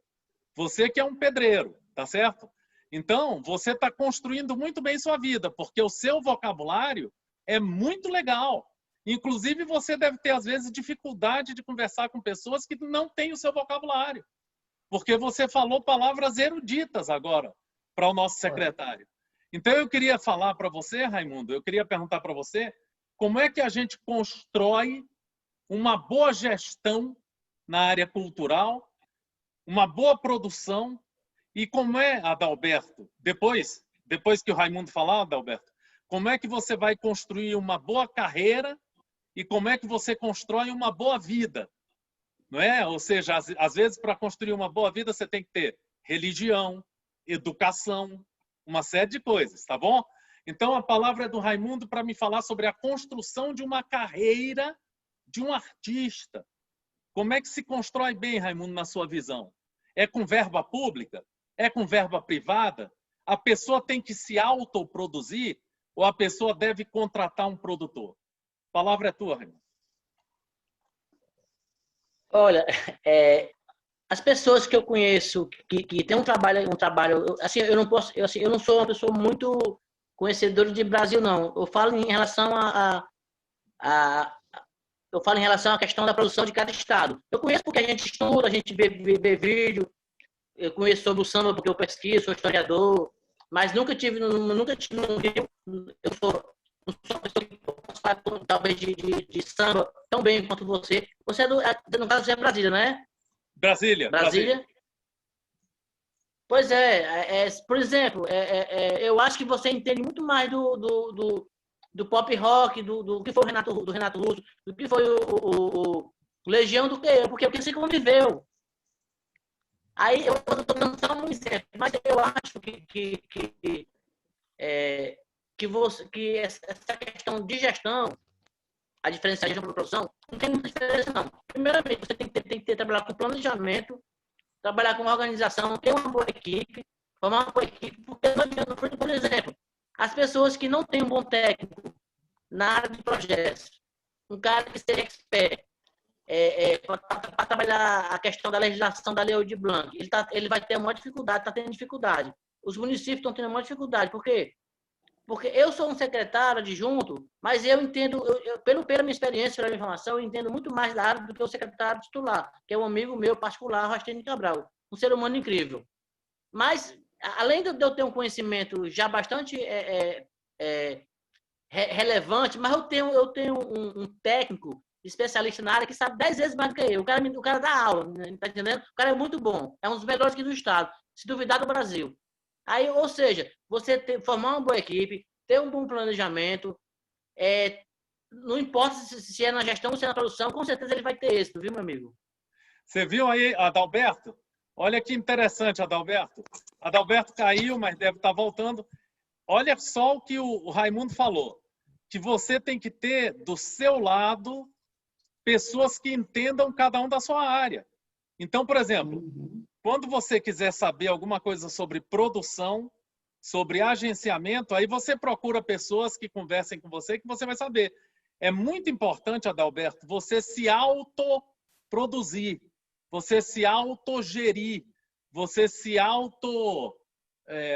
S1: Você que é um pedreiro, tá certo? Então, você está construindo muito bem sua vida, porque o seu vocabulário é muito legal. Inclusive, você deve ter, às vezes, dificuldade de conversar com pessoas que não têm o seu vocabulário, porque você falou palavras eruditas agora para o nosso secretário. Então, eu queria falar para você, Raimundo, eu queria perguntar para você como é que a gente constrói uma boa gestão na área cultural, uma boa produção, e como é, Adalberto, depois que o Raimundo falar, Adalberto, como é que você vai construir uma boa carreira e como é que você constrói uma boa vida, não é? Ou seja, às vezes, para construir uma boa vida, você tem que ter religião, educação, uma série de coisas, tá bom? Então, a palavra é do Raimundo para me falar sobre a construção de uma carreira de um artista. Como é que se constrói bem, Raimundo, na sua visão? É com verba pública? É com verba privada? A pessoa tem que se autoproduzir ou a pessoa deve contratar um produtor? A palavra é tua, Raimundo.
S4: Olha, as pessoas que eu conheço que têm um trabalho, assim, eu não sou uma pessoa muito conhecedora de Brasil, não. Eu falo em relação eu falo em relação à questão da produção de cada estado. Eu conheço porque a gente estuda, a gente vê vídeo. Eu conheço sobre o samba porque eu pesquiso, sou historiador, mas nunca tive no Rio. Eu sou uma pessoa que posso falar talvez de samba tão bem quanto você. Você no caso, você é Brasília, não é?
S1: Brasília.
S4: Pois por exemplo, eu acho que você entende muito mais do pop rock, do que foi do Renato Russo, do que foi o Legião do que eu, porque você conviveu. Aí eu estou dando só um exemplo, mas eu acho que essa questão de gestão, a diferença de produção, não tem muita diferença, não. Primeiramente, você tem que trabalhar com planejamento, trabalhar com organização, ter uma boa equipe, formar uma boa equipe, porque, por exemplo, as pessoas que não têm um bom técnico na área de projetos, um cara que seja expert, para trabalhar a questão da legislação da Lei Aldir Blanc, ele vai ter uma dificuldade, está tendo dificuldade. Os municípios estão tendo uma dificuldade. Por quê? Porque eu sou um secretário adjunto, mas eu entendo, pela minha experiência, pela minha informação, eu entendo muito mais da área do que o secretário titular, que é um amigo meu particular, Rastênio Cabral, um ser humano incrível. Mas, além de eu ter um conhecimento já bastante relevante, mas eu tenho um técnico especialista na área que sabe 10 vezes mais do que eu. O cara dá aula, né? Tá entendendo? O cara é muito bom. É um dos melhores aqui do estado, se duvidar do Brasil. Aí, ou seja, formar uma boa equipe, ter um bom planejamento, não importa se é na gestão ou se é na produção, com certeza ele vai ter êxito, viu, meu amigo?
S1: Você viu aí, Adalberto? Olha que interessante, Adalberto. Adalberto caiu, mas deve estar voltando. Olha só o que o Raimundo falou, que você tem que ter do seu lado pessoas que entendam cada um da sua área. Então, por exemplo, quando você quiser saber alguma coisa sobre produção, sobre agenciamento, aí você procura pessoas que conversem com você, que você vai saber. É muito importante, Adalberto, você se autoproduzir, você se autogerir, você se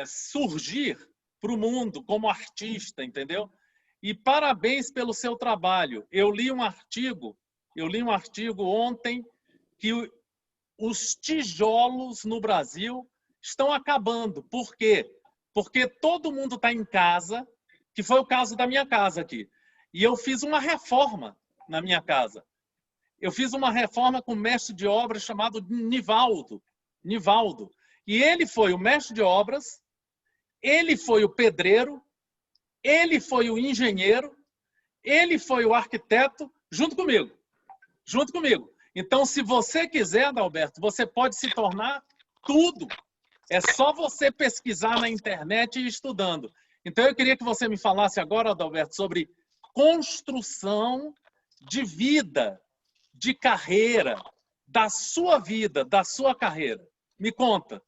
S1: surgir para o mundo como artista, entendeu? E parabéns pelo seu trabalho. Eu li um artigo ontem que os tijolos no Brasil estão acabando. Por quê? Porque todo mundo está em casa, que foi o caso da minha casa aqui. E eu fiz uma reforma na minha casa. Eu fiz uma reforma com um mestre de obras chamado Nivaldo. E ele foi o mestre de obras, ele foi o pedreiro, ele foi o engenheiro, ele foi o arquiteto, junto comigo. Então, se você quiser, Adalberto, você pode se tornar tudo. É só você pesquisar na internet e ir estudando. Então, eu queria que você me falasse agora, Adalberto, sobre construção de vida, de carreira, da sua vida, da sua carreira. Me conta.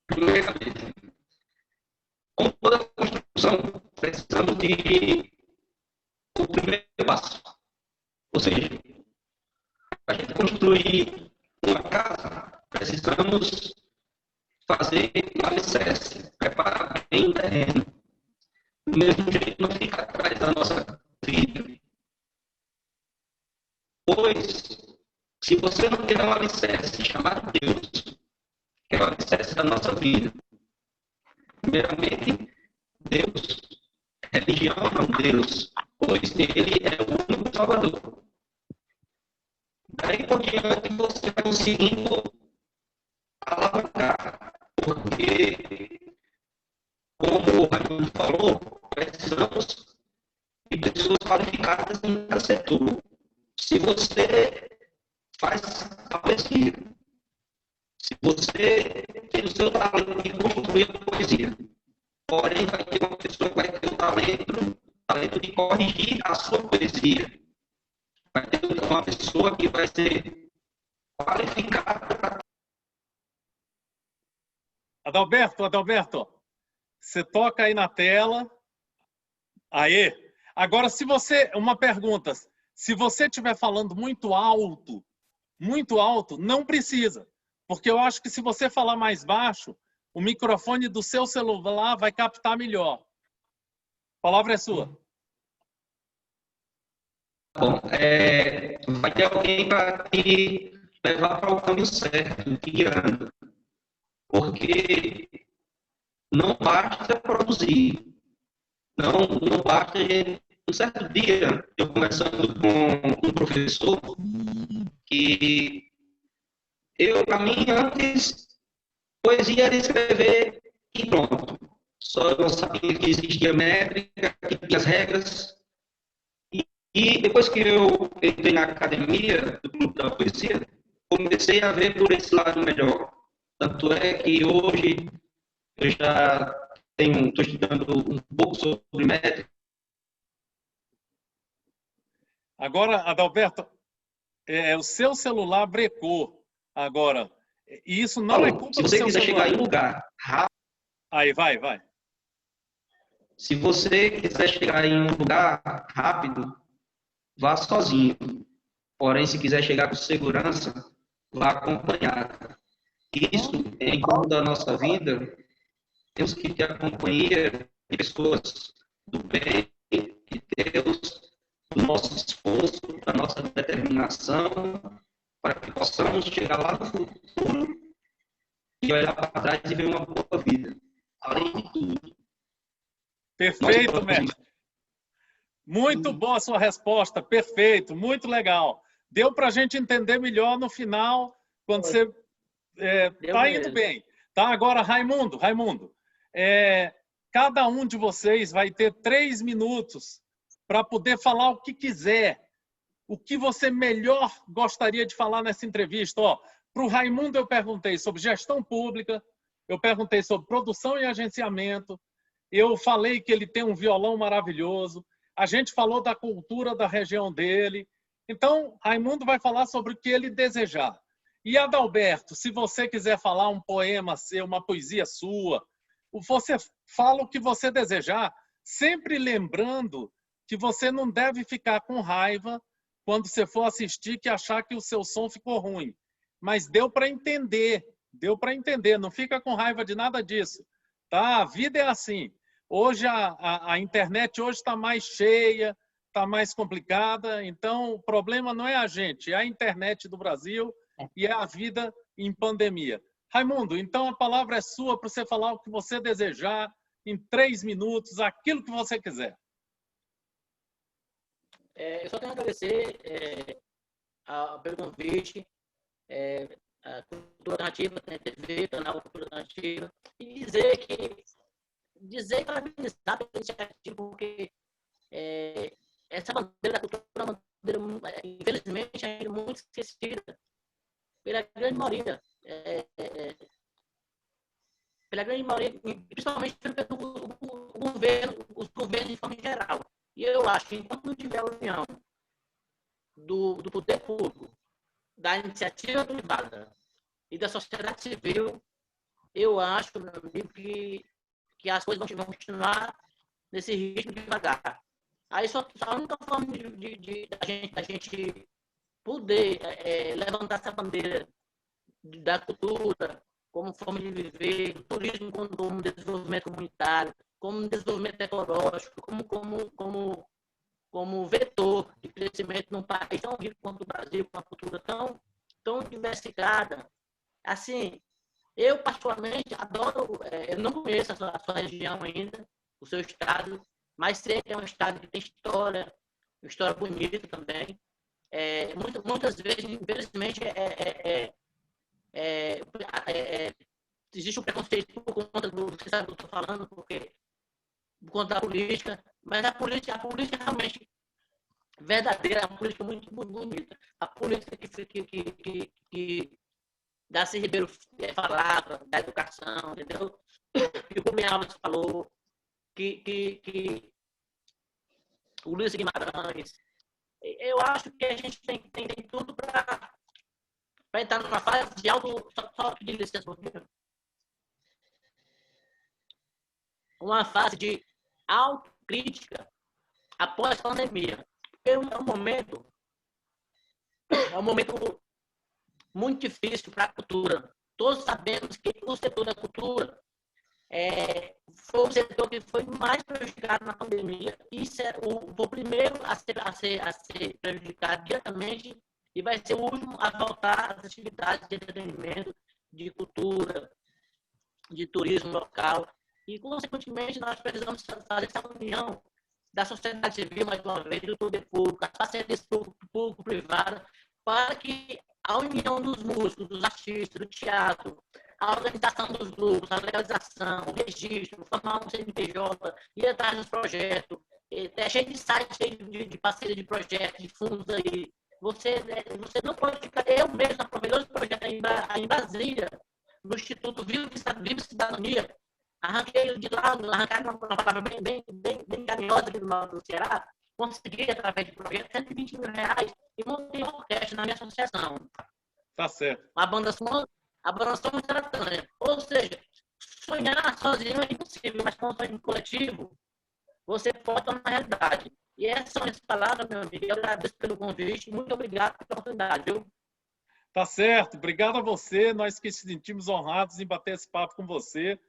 S3: Primeiramente, com toda construção, precisamos de o primeiro passo. Ou seja, para a gente construir uma casa, precisamos fazer um alicerce, preparar bem o terreno. Do mesmo jeito, não ficar atrás da nossa vida. Pois, se você não tiver um alicerce chamado Deus, que é o alicerce da nossa vida, primeiramente, Deus, religião não Deus, pois Ele é o único Salvador. Daí por diante você vai conseguindo alavancar, porque, como o Raimundo falou, precisamos de pessoas qualificadas em cada setor. Se você faz a pesquisa, se você tem o seu talento de construir a poesia, porém vai ter uma pessoa que vai ter o talento de corrigir a sua poesia. Vai ter uma pessoa que vai ser qualificada.
S1: Adalberto, você toca aí na tela. Aê! Agora, uma pergunta. Se você estiver falando muito alto, não precisa. Porque eu acho que se você falar mais baixo, o microfone do seu celular vai captar melhor. A palavra é sua.
S3: Bom, vai ter alguém para te levar para o caminho certo, te guiando. Porque não basta produzir. Não basta. Um certo dia, eu conversando com um professor, que para mim, antes, poesia era escrever e pronto. Só eu não sabia que existia métrica, que tinha as regras. E depois que eu entrei na academia do Clube da Poesia, comecei a ver por esse lado melhor. Tanto é que hoje eu já estou estudando um pouco sobre métrica.
S1: Agora, Adalberto, o seu celular brecou agora. E isso não é culpa do seu celular.
S3: Se você quiser chegar em um lugar rápido...
S1: Aí, vai.
S3: Se você quiser chegar em um lugar rápido, vá sozinho. Porém, se quiser chegar com segurança, vá acompanhado. Isso, em torno da nossa vida, temos que ter a companhia de pessoas do bem, de Deus, do nosso esforço, da nossa determinação, para que possamos chegar lá no futuro e olhar para trás e ver uma boa vida. Além de tudo.
S1: Perfeito, mestre. Muito boa a sua resposta, perfeito, muito legal. Deu para a gente entender melhor no final, quando você está indo bem. Tá? Agora, Raimundo, cada um de vocês vai ter 3 minutos para poder falar o que quiser, o que você melhor gostaria de falar nessa entrevista. Para o Raimundo eu perguntei sobre gestão pública, eu perguntei sobre produção e agenciamento, eu falei que ele tem um violão maravilhoso, a gente falou da cultura da região dele. Então, Raimundo vai falar sobre o que ele desejar. E Adalberto, se você quiser falar um poema seu, uma poesia sua, você fala o que você desejar, sempre lembrando que você não deve ficar com raiva quando você for assistir que achar que o seu som ficou ruim. Mas deu para entender, não fica com raiva de nada disso. Tá? A vida é assim. Hoje a internet hoje está mais cheia, está mais complicada, então o problema não é a gente, é a internet do Brasil e é a vida em pandemia. Raimundo, então a palavra é sua para você falar o que você desejar em 3 minutos, aquilo que você quiser.
S4: Eu só tenho a agradecer pelo convite, a Cultura Alternativa, a TV, canal Cultura Alternativa, e dizer parabenizar pela iniciativa, porque essa bandeira da cultura é uma bandeira, infelizmente, é muito esquecida pela grande maioria. Pela grande maioria, principalmente pelo governo, os governos de forma geral. E eu acho que enquanto não tiver a união do poder público, da iniciativa privada e da sociedade civil, eu acho, meu amigo, que as coisas vão continuar nesse ritmo devagar. Aí só a única forma da gente poder levantar essa bandeira da cultura como forma de viver, do turismo como desenvolvimento comunitário, como desenvolvimento ecológico, como vetor de crescimento num país tão rico quanto o Brasil, com uma cultura tão diversificada. Assim, eu, particularmente, adoro, eu não conheço a sua região ainda, o seu estado, mas sei que é um estado que tem história, uma história bonita também. Muitas vezes, infelizmente, existe um preconceito por conta você sabe o que eu estou falando, por conta da política, mas a política realmente verdadeira, é uma política muito bonita. A política que Darcy Ribeiro falava, da educação, entendeu? Que o Rubem Alves falou, que o Luiz Guimarães. Eu acho que a gente tem tudo para entrar numa fase de de licença, uma fase de autocrítica após a pandemia. É um momento muito difícil para a cultura. Todos sabemos que o setor da cultura foi o setor que foi mais prejudicado na pandemia e o primeiro a ser prejudicado diretamente e vai ser o último a voltar às atividades de entretenimento, de cultura, de turismo local. E, consequentemente, nós precisamos fazer essa união da sociedade civil, mais uma vez, do poder público, as parcerias público-privadas, para que a união dos músicos, dos artistas, do teatro, a organização dos grupos, a legalização, o registro, formar um CNPJ, ir atrás dos projetos, cheio de sites, cheio de parceria de projetos, de fundos aí. Você não pode ficar... Eu mesmo aproveitei os projetos em Brasília, no Instituto Viva Cidadania, arranquei de lá, arrancaram uma palavra bem carinhosa aqui do Ceará, consegui, através de projetos, R$120 mil e montei uma orquestra na minha associação.
S1: Tá certo.
S4: A banda Montratânia. Ou seja, sonhar sozinho é impossível, mas com um sonho coletivo, você pode tornar realidade. E essas são as palavras, meu amigo. Eu agradeço pelo convite. Muito obrigado pela oportunidade, viu?
S1: Tá certo. Obrigado a você. Nós que se sentimos honrados em bater esse papo com você.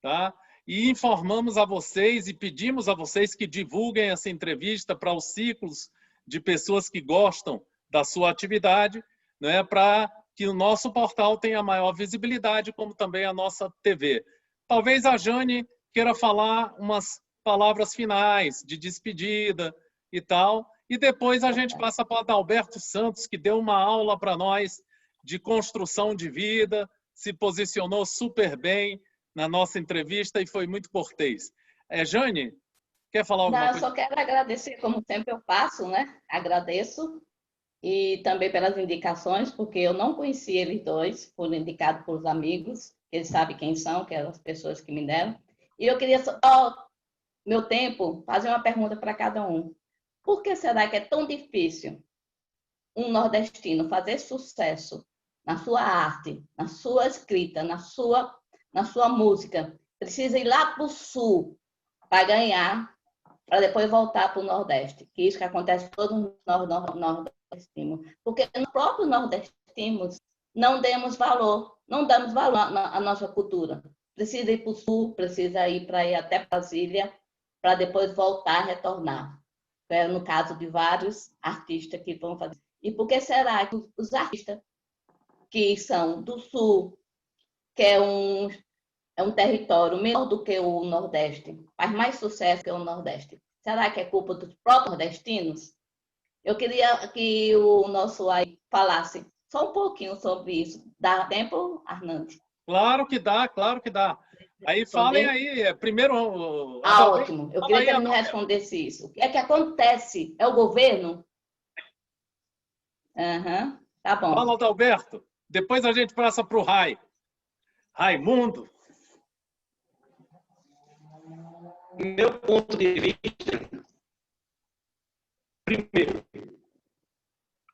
S1: Tá? E informamos a vocês e pedimos a vocês que divulguem essa entrevista para os ciclos de pessoas que gostam da sua atividade, né, para que o nosso portal tenha maior visibilidade, como também a nossa TV. Talvez a Jane queira falar umas palavras finais, de despedida e tal, e depois a gente passa para o Adalberto Santos, que deu uma aula para nós de construção de vida, se posicionou super bem na nossa entrevista e foi muito cortês. Jane, quer falar alguma coisa?
S2: Eu só quero agradecer, como sempre eu faço, né? Agradeço. E também pelas indicações, porque eu não conhecia eles dois, foram indicados por amigos, eles sabem quem são, que eram as pessoas que me deram. E eu queria, meu tempo, fazer uma pergunta para cada um. Por que será que é tão difícil um nordestino fazer sucesso na sua arte, na sua escrita, na sua música? Precisa ir lá para o sul para ganhar, para depois voltar para o Nordeste, que isso que acontece todo nós nordestinos. Porque no próprio nordestinos não damos valor à nossa cultura. Precisa ir para o sul, precisa ir para ir até Brasília, para depois voltar, retornar. No caso de vários artistas que vão fazer. E por que será que os artistas que são do sul, que é um território menor do que o Nordeste, faz mais sucesso que o Nordeste? Será que é culpa dos próprios nordestinos? Eu queria que o nosso aí falasse só um pouquinho sobre isso. Dá tempo, Arnande?
S1: Claro que dá, claro que dá. Aí falem aí, primeiro...
S2: ótimo. Eu queria que ele me respondesse isso. O que é que acontece? É o governo? Tá bom.
S1: Fala, Adalberto. Depois a gente passa para o Raimundo.
S3: Meu ponto de vista, primeiro,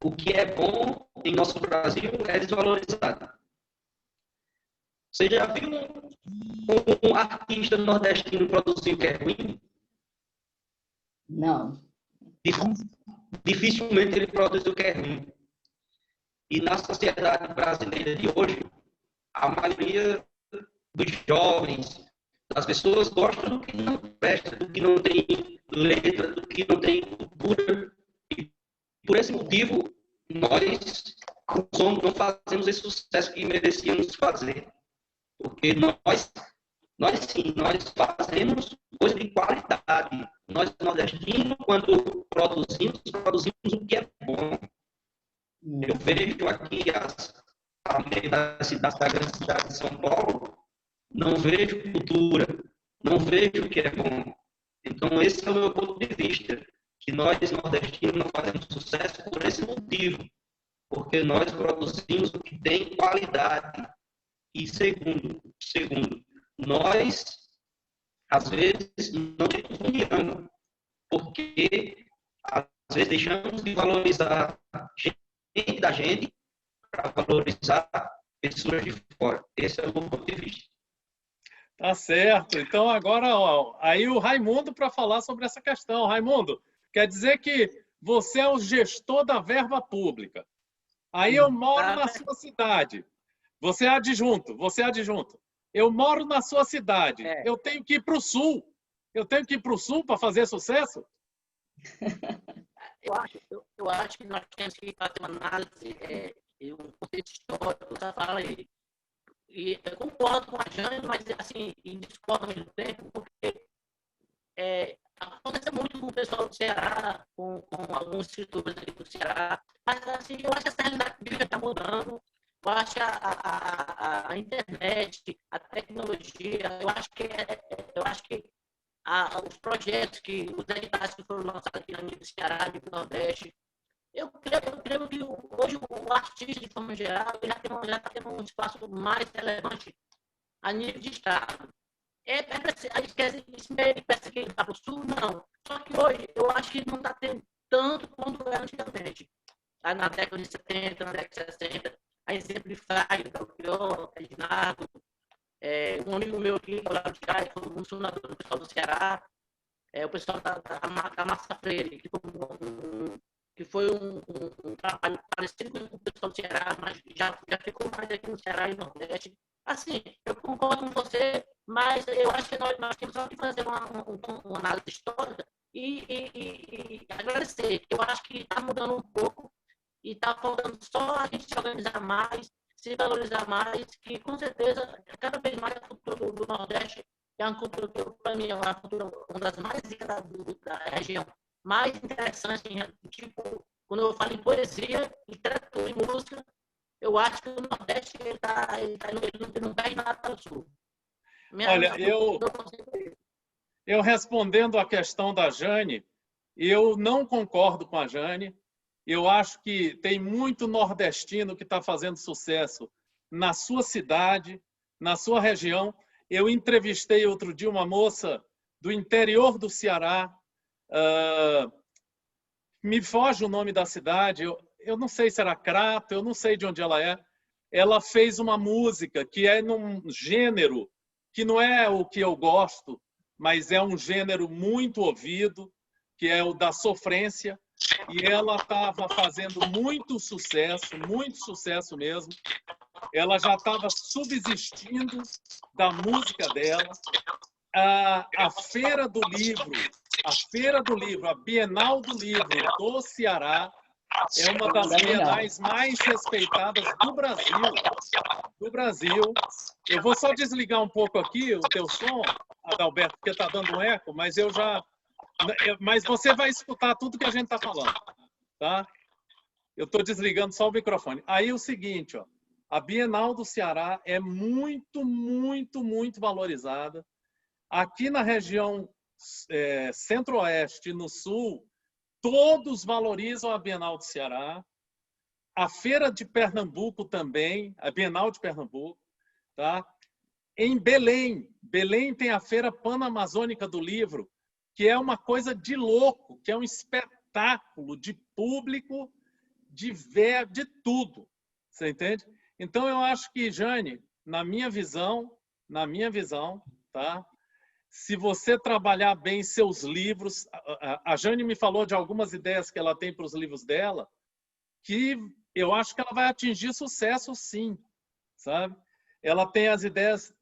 S3: o que é bom em nosso Brasil é desvalorizado. Você já viu um artista nordestino produzir o que é ruim?
S2: Não.
S3: Dificilmente ele produz o que é ruim. E na sociedade brasileira de hoje, a maioria dos jovens, das pessoas, gostam do que não presta, do que não tem letra, do que não tem cultura. E por esse motivo, nós não fazemos esse sucesso que merecíamos fazer. Porque nós fazemos coisa de qualidade. Nós, nordestinos, quando produzimos o que é bom. Eu vejo aqui a meio da grande cidade de São Paulo, não vejo cultura, não vejo o que é bom. Então, esse é o meu ponto de vista, que nós, nordestinos, não fazemos sucesso por esse motivo, porque nós produzimos o que tem qualidade. E segundo, nós, às vezes, não temos união, porque, às vezes, deixamos de valorizar gente da gente para valorizar pessoas de fora. Esse é o meu ponto de vista.
S1: Tá certo. Então, agora, aí o Raimundo para falar sobre essa questão. Raimundo, quer dizer que você é o gestor da verba pública. Aí eu moro na sua cidade. Você é adjunto. Eu moro na sua cidade. Eu tenho que ir para o sul. Para fazer sucesso?
S4: Eu acho que nós temos que fazer uma análise, um conceito histórico, você fala aí. E eu concordo com a Jane, mas assim, e discordo ao mesmo tempo, porque acontece muito com o pessoal do Ceará, com alguns escritores ali do Ceará, mas assim, eu acho que essa realidade está mudando. Eu acho que a internet, a tecnologia, eu acho que os projetos, os editais que foram lançados aqui na minha Ceará e no Nordeste, eu creio que hoje o artista, de forma geral, já está tendo um espaço mais relevante a nível de Estado. A gente quer que ele está para o Sul? Não. Só que hoje eu acho que não está tendo tanto quanto era antigamente. Na década de 70, na década de 60, a exemplo de Fraga, Belchior, Reginaldo, um amigo meu aqui, o Lauro Thiago, foi um fundador do pessoal do Ceará, o pessoal da Massa Freire, que foi um trabalho parecido com o pessoal do Ceará, mas já ficou mais aqui no Ceará e no Nordeste. Assim, eu concordo com você, mas eu acho que nós temos que fazer uma análise histórica e agradecer. Eu acho que está mudando um pouco e está faltando só a gente se organizar mais, se valorizar mais, que com certeza, cada vez mais a cultura do Nordeste é uma cultura que, para mim, é uma cultura, uma das mais ricas da região, mais interessante, tipo, quando eu falo em poesia, literatura e música, eu acho que o Nordeste ele não perde nada para o Sul.
S1: Olha, eu respondendo à questão da Jane, eu não concordo com a Jane. Eu acho que tem muito nordestino que está fazendo sucesso na sua cidade, na sua região. Eu entrevistei outro dia uma moça do interior do Ceará. Me foge o nome da cidade. Eu não sei se era Crato, eu não sei de onde ela é. Ela fez uma música que é num gênero que não é o que eu gosto, mas é um gênero muito ouvido, que é o da sofrência. E ela estava fazendo muito sucesso mesmo. Ela já estava subsistindo da música dela. A Feira do Livro, a Bienal do Livro do Ceará, é uma das bienais mais respeitadas do Brasil. Eu vou só desligar um pouco aqui o teu som, Adalberto, porque está dando um eco, mas você vai escutar tudo que a gente está falando, tá? Eu estou desligando só o microfone. Aí o seguinte, ó, a Bienal do Ceará é muito, muito, muito valorizada. Aqui na região centro-oeste e no sul, todos valorizam a Bienal do Ceará. A Feira de Pernambuco também, a Bienal de Pernambuco, tá? Em Belém tem a Feira Panamazônica do Livro, que é uma coisa de louco, que é um espetáculo de público, de tudo. Você entende? Então, eu acho que, Jane, na minha visão, tá? Se você trabalhar bem seus livros, a Jane me falou de algumas ideias que ela tem para os livros dela, que eu acho que ela vai atingir sucesso, sim, sabe? Ela tem as ideias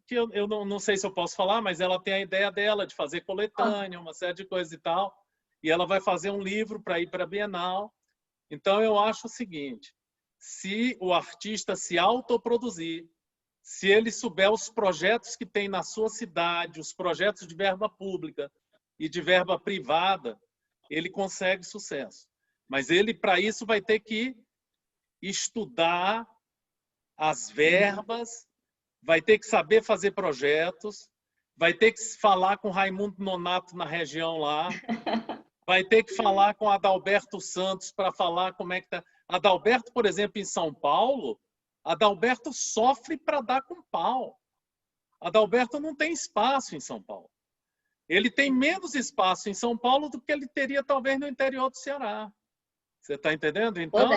S1: que eu não sei se eu posso falar, mas ela tem a ideia dela de fazer coletânea, uma série de coisas e tal, e ela vai fazer um livro para ir para a Bienal. Então, eu acho o seguinte, se o artista se autoproduzir, se ele souber os projetos que tem na sua cidade, os projetos de verba pública e de verba privada, ele consegue sucesso. Mas ele, para isso, vai ter que estudar as verbas, vai ter que saber fazer projetos, vai ter que falar com Raimundo Nonato na região lá, vai ter que falar com Adalberto Santos para falar como é que está. Adalberto, por exemplo, em São Paulo, Adalberto sofre para dar com pau. Adalberto não tem espaço em São Paulo. Ele tem menos espaço em São Paulo do que ele teria, talvez, no interior do Ceará. Você está entendendo? Então,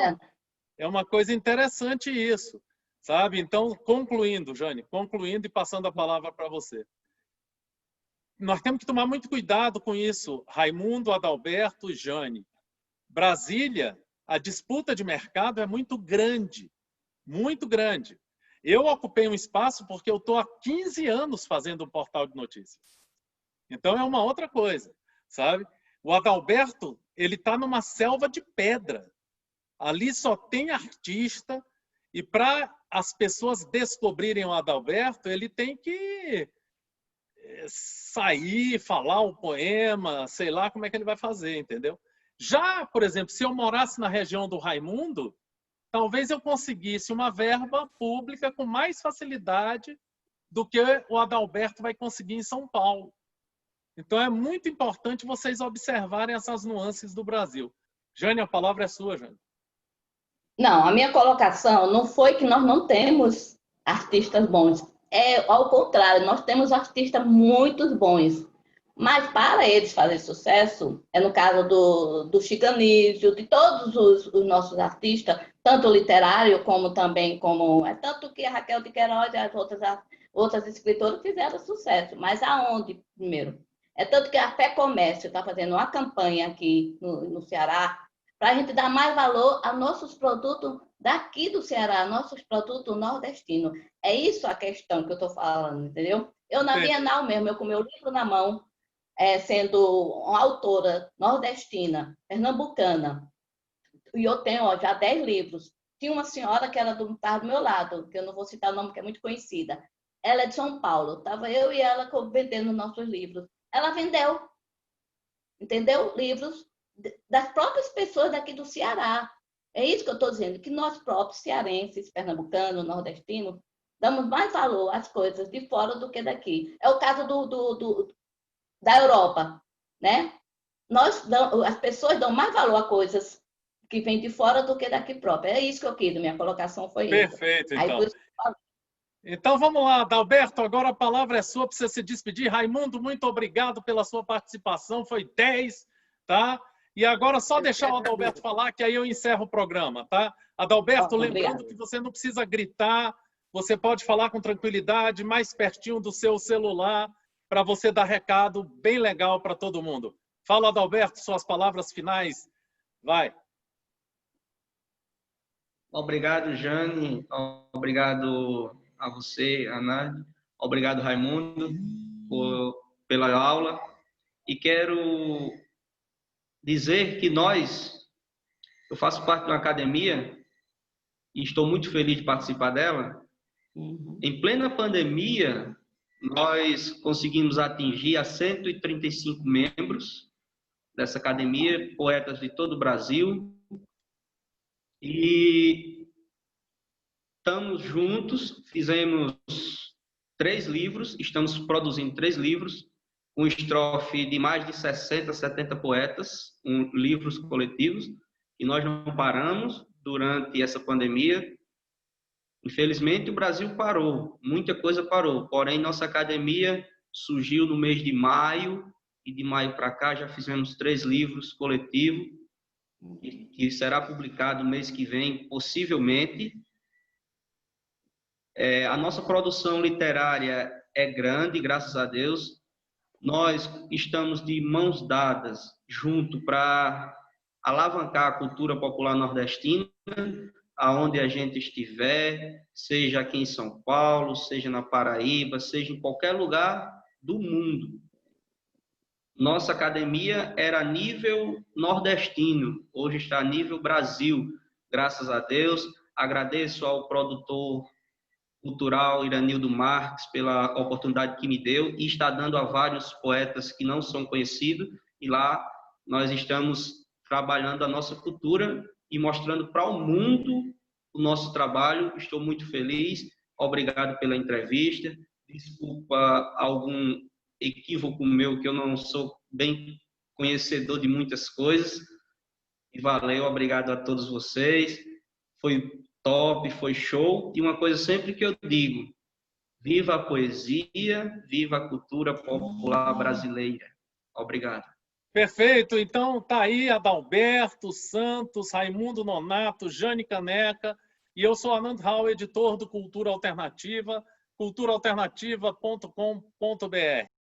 S1: é uma coisa interessante isso, sabe? Então, concluindo, Jane, concluindo e passando a palavra para você. Nós temos que tomar muito cuidado com isso, Raimundo, Adalberto e Jane. Brasília, a disputa de mercado é muito grande. Muito grande. Eu ocupei um espaço porque eu estou há 15 anos fazendo um portal de notícias. Então, é uma outra coisa, sabe? O Adalberto, ele está numa selva de pedra. Ali só tem artista e para as pessoas descobrirem o Adalberto, ele tem que sair, falar um poema, sei lá como é que ele vai fazer, entendeu? Já, por exemplo, se eu morasse na região do Raimundo, talvez eu conseguisse uma verba pública com mais facilidade do que o Adalberto vai conseguir em São Paulo. Então, é muito importante vocês observarem essas nuances do Brasil. Jane, a palavra é sua, Jane.
S2: Não, a minha colocação não foi que nós não temos artistas bons. É ao contrário, nós temos artistas muito bons. Mas para eles fazerem sucesso, é no caso do Chicanísio, de todos os nossos artistas, tanto literário como também tanto que a Raquel de Queiroz e as outras escritoras fizeram sucesso. Mas aonde, primeiro? É tanto que a Fé Comércio está fazendo uma campanha aqui no Ceará para a gente dar mais valor a nossos produtos daqui do Ceará, nossos produtos nordestinos. É isso a questão que eu estou falando, entendeu? Eu, na Bienal mesmo, eu com meu livro na mão, sendo uma autora nordestina, pernambucana, E eu tenho, ó, já 10 livros. Tinha uma senhora que era estava do meu lado, que eu não vou citar o nome, que é muito conhecida. Ela é de São Paulo. Estava eu e ela vendendo nossos livros. Ela vendeu, entendeu? Livros das próprias pessoas daqui do Ceará. É isso que eu estou dizendo, que nós próprios, cearenses, pernambucanos, nordestinos, damos mais valor às coisas de fora do que daqui. É o caso da Europa, né? As pessoas dão mais valor a coisas que vêm de fora do que daqui própria. É isso que eu quis, minha colocação foi isso.
S1: Perfeito, então. Então vamos lá, Adalberto, agora a palavra é sua para você se despedir. Raimundo, muito obrigado pela sua participação, foi 10, tá? E agora só deixar o Adalberto falar, que aí eu encerro o programa, tá? Adalberto, lembrando que você não precisa gritar, você pode falar com tranquilidade, mais pertinho do seu celular, para você dar recado bem legal para todo mundo. Fala, Adalberto, suas palavras finais. Vai.
S3: Obrigado, Jane. Obrigado a você, Ana. Obrigado, Raimundo, pela aula. E quero dizer que eu faço parte de uma academia e estou muito feliz de participar dela. Em plena pandemia, nós conseguimos atingir a 135 membros dessa academia, poetas de todo o Brasil. E estamos juntos, fizemos 3 livros, estamos produzindo 3 livros, com estrofe de mais de 60, 70 poetas, livros coletivos, e nós não paramos durante essa pandemia. Infelizmente, o Brasil parou, muita coisa parou, porém, nossa academia surgiu no mês de maio, e de maio para cá já fizemos 3 livros coletivos, que será publicado no mês que vem, possivelmente. A nossa produção literária é grande, graças a Deus. Nós estamos de mãos dadas junto para alavancar a cultura popular nordestina, aonde a gente estiver, seja aqui em São Paulo, seja na Paraíba, seja em qualquer lugar do mundo. Nossa academia era a nível nordestino, hoje está a nível Brasil, graças a Deus. Agradeço ao produtor cultural Iranildo Marques pela oportunidade que me deu e está dando a vários poetas que não são conhecidos, e lá nós estamos trabalhando a nossa cultura e mostrando para o mundo o nosso trabalho. Estou muito feliz, obrigado pela entrevista, desculpa algum equívoco meu, que eu não sou bem conhecedor de muitas coisas, e valeu, obrigado a todos vocês, foi top, foi show. E uma coisa sempre que eu digo: viva a poesia, viva a cultura popular brasileira. Obrigado.
S1: Perfeito, então tá aí Adalberto Santos, Raimundo Nonato, Jane Caneca, e eu sou Anand Rao, editor do Cultura Alternativa, culturaalternativa.com.br.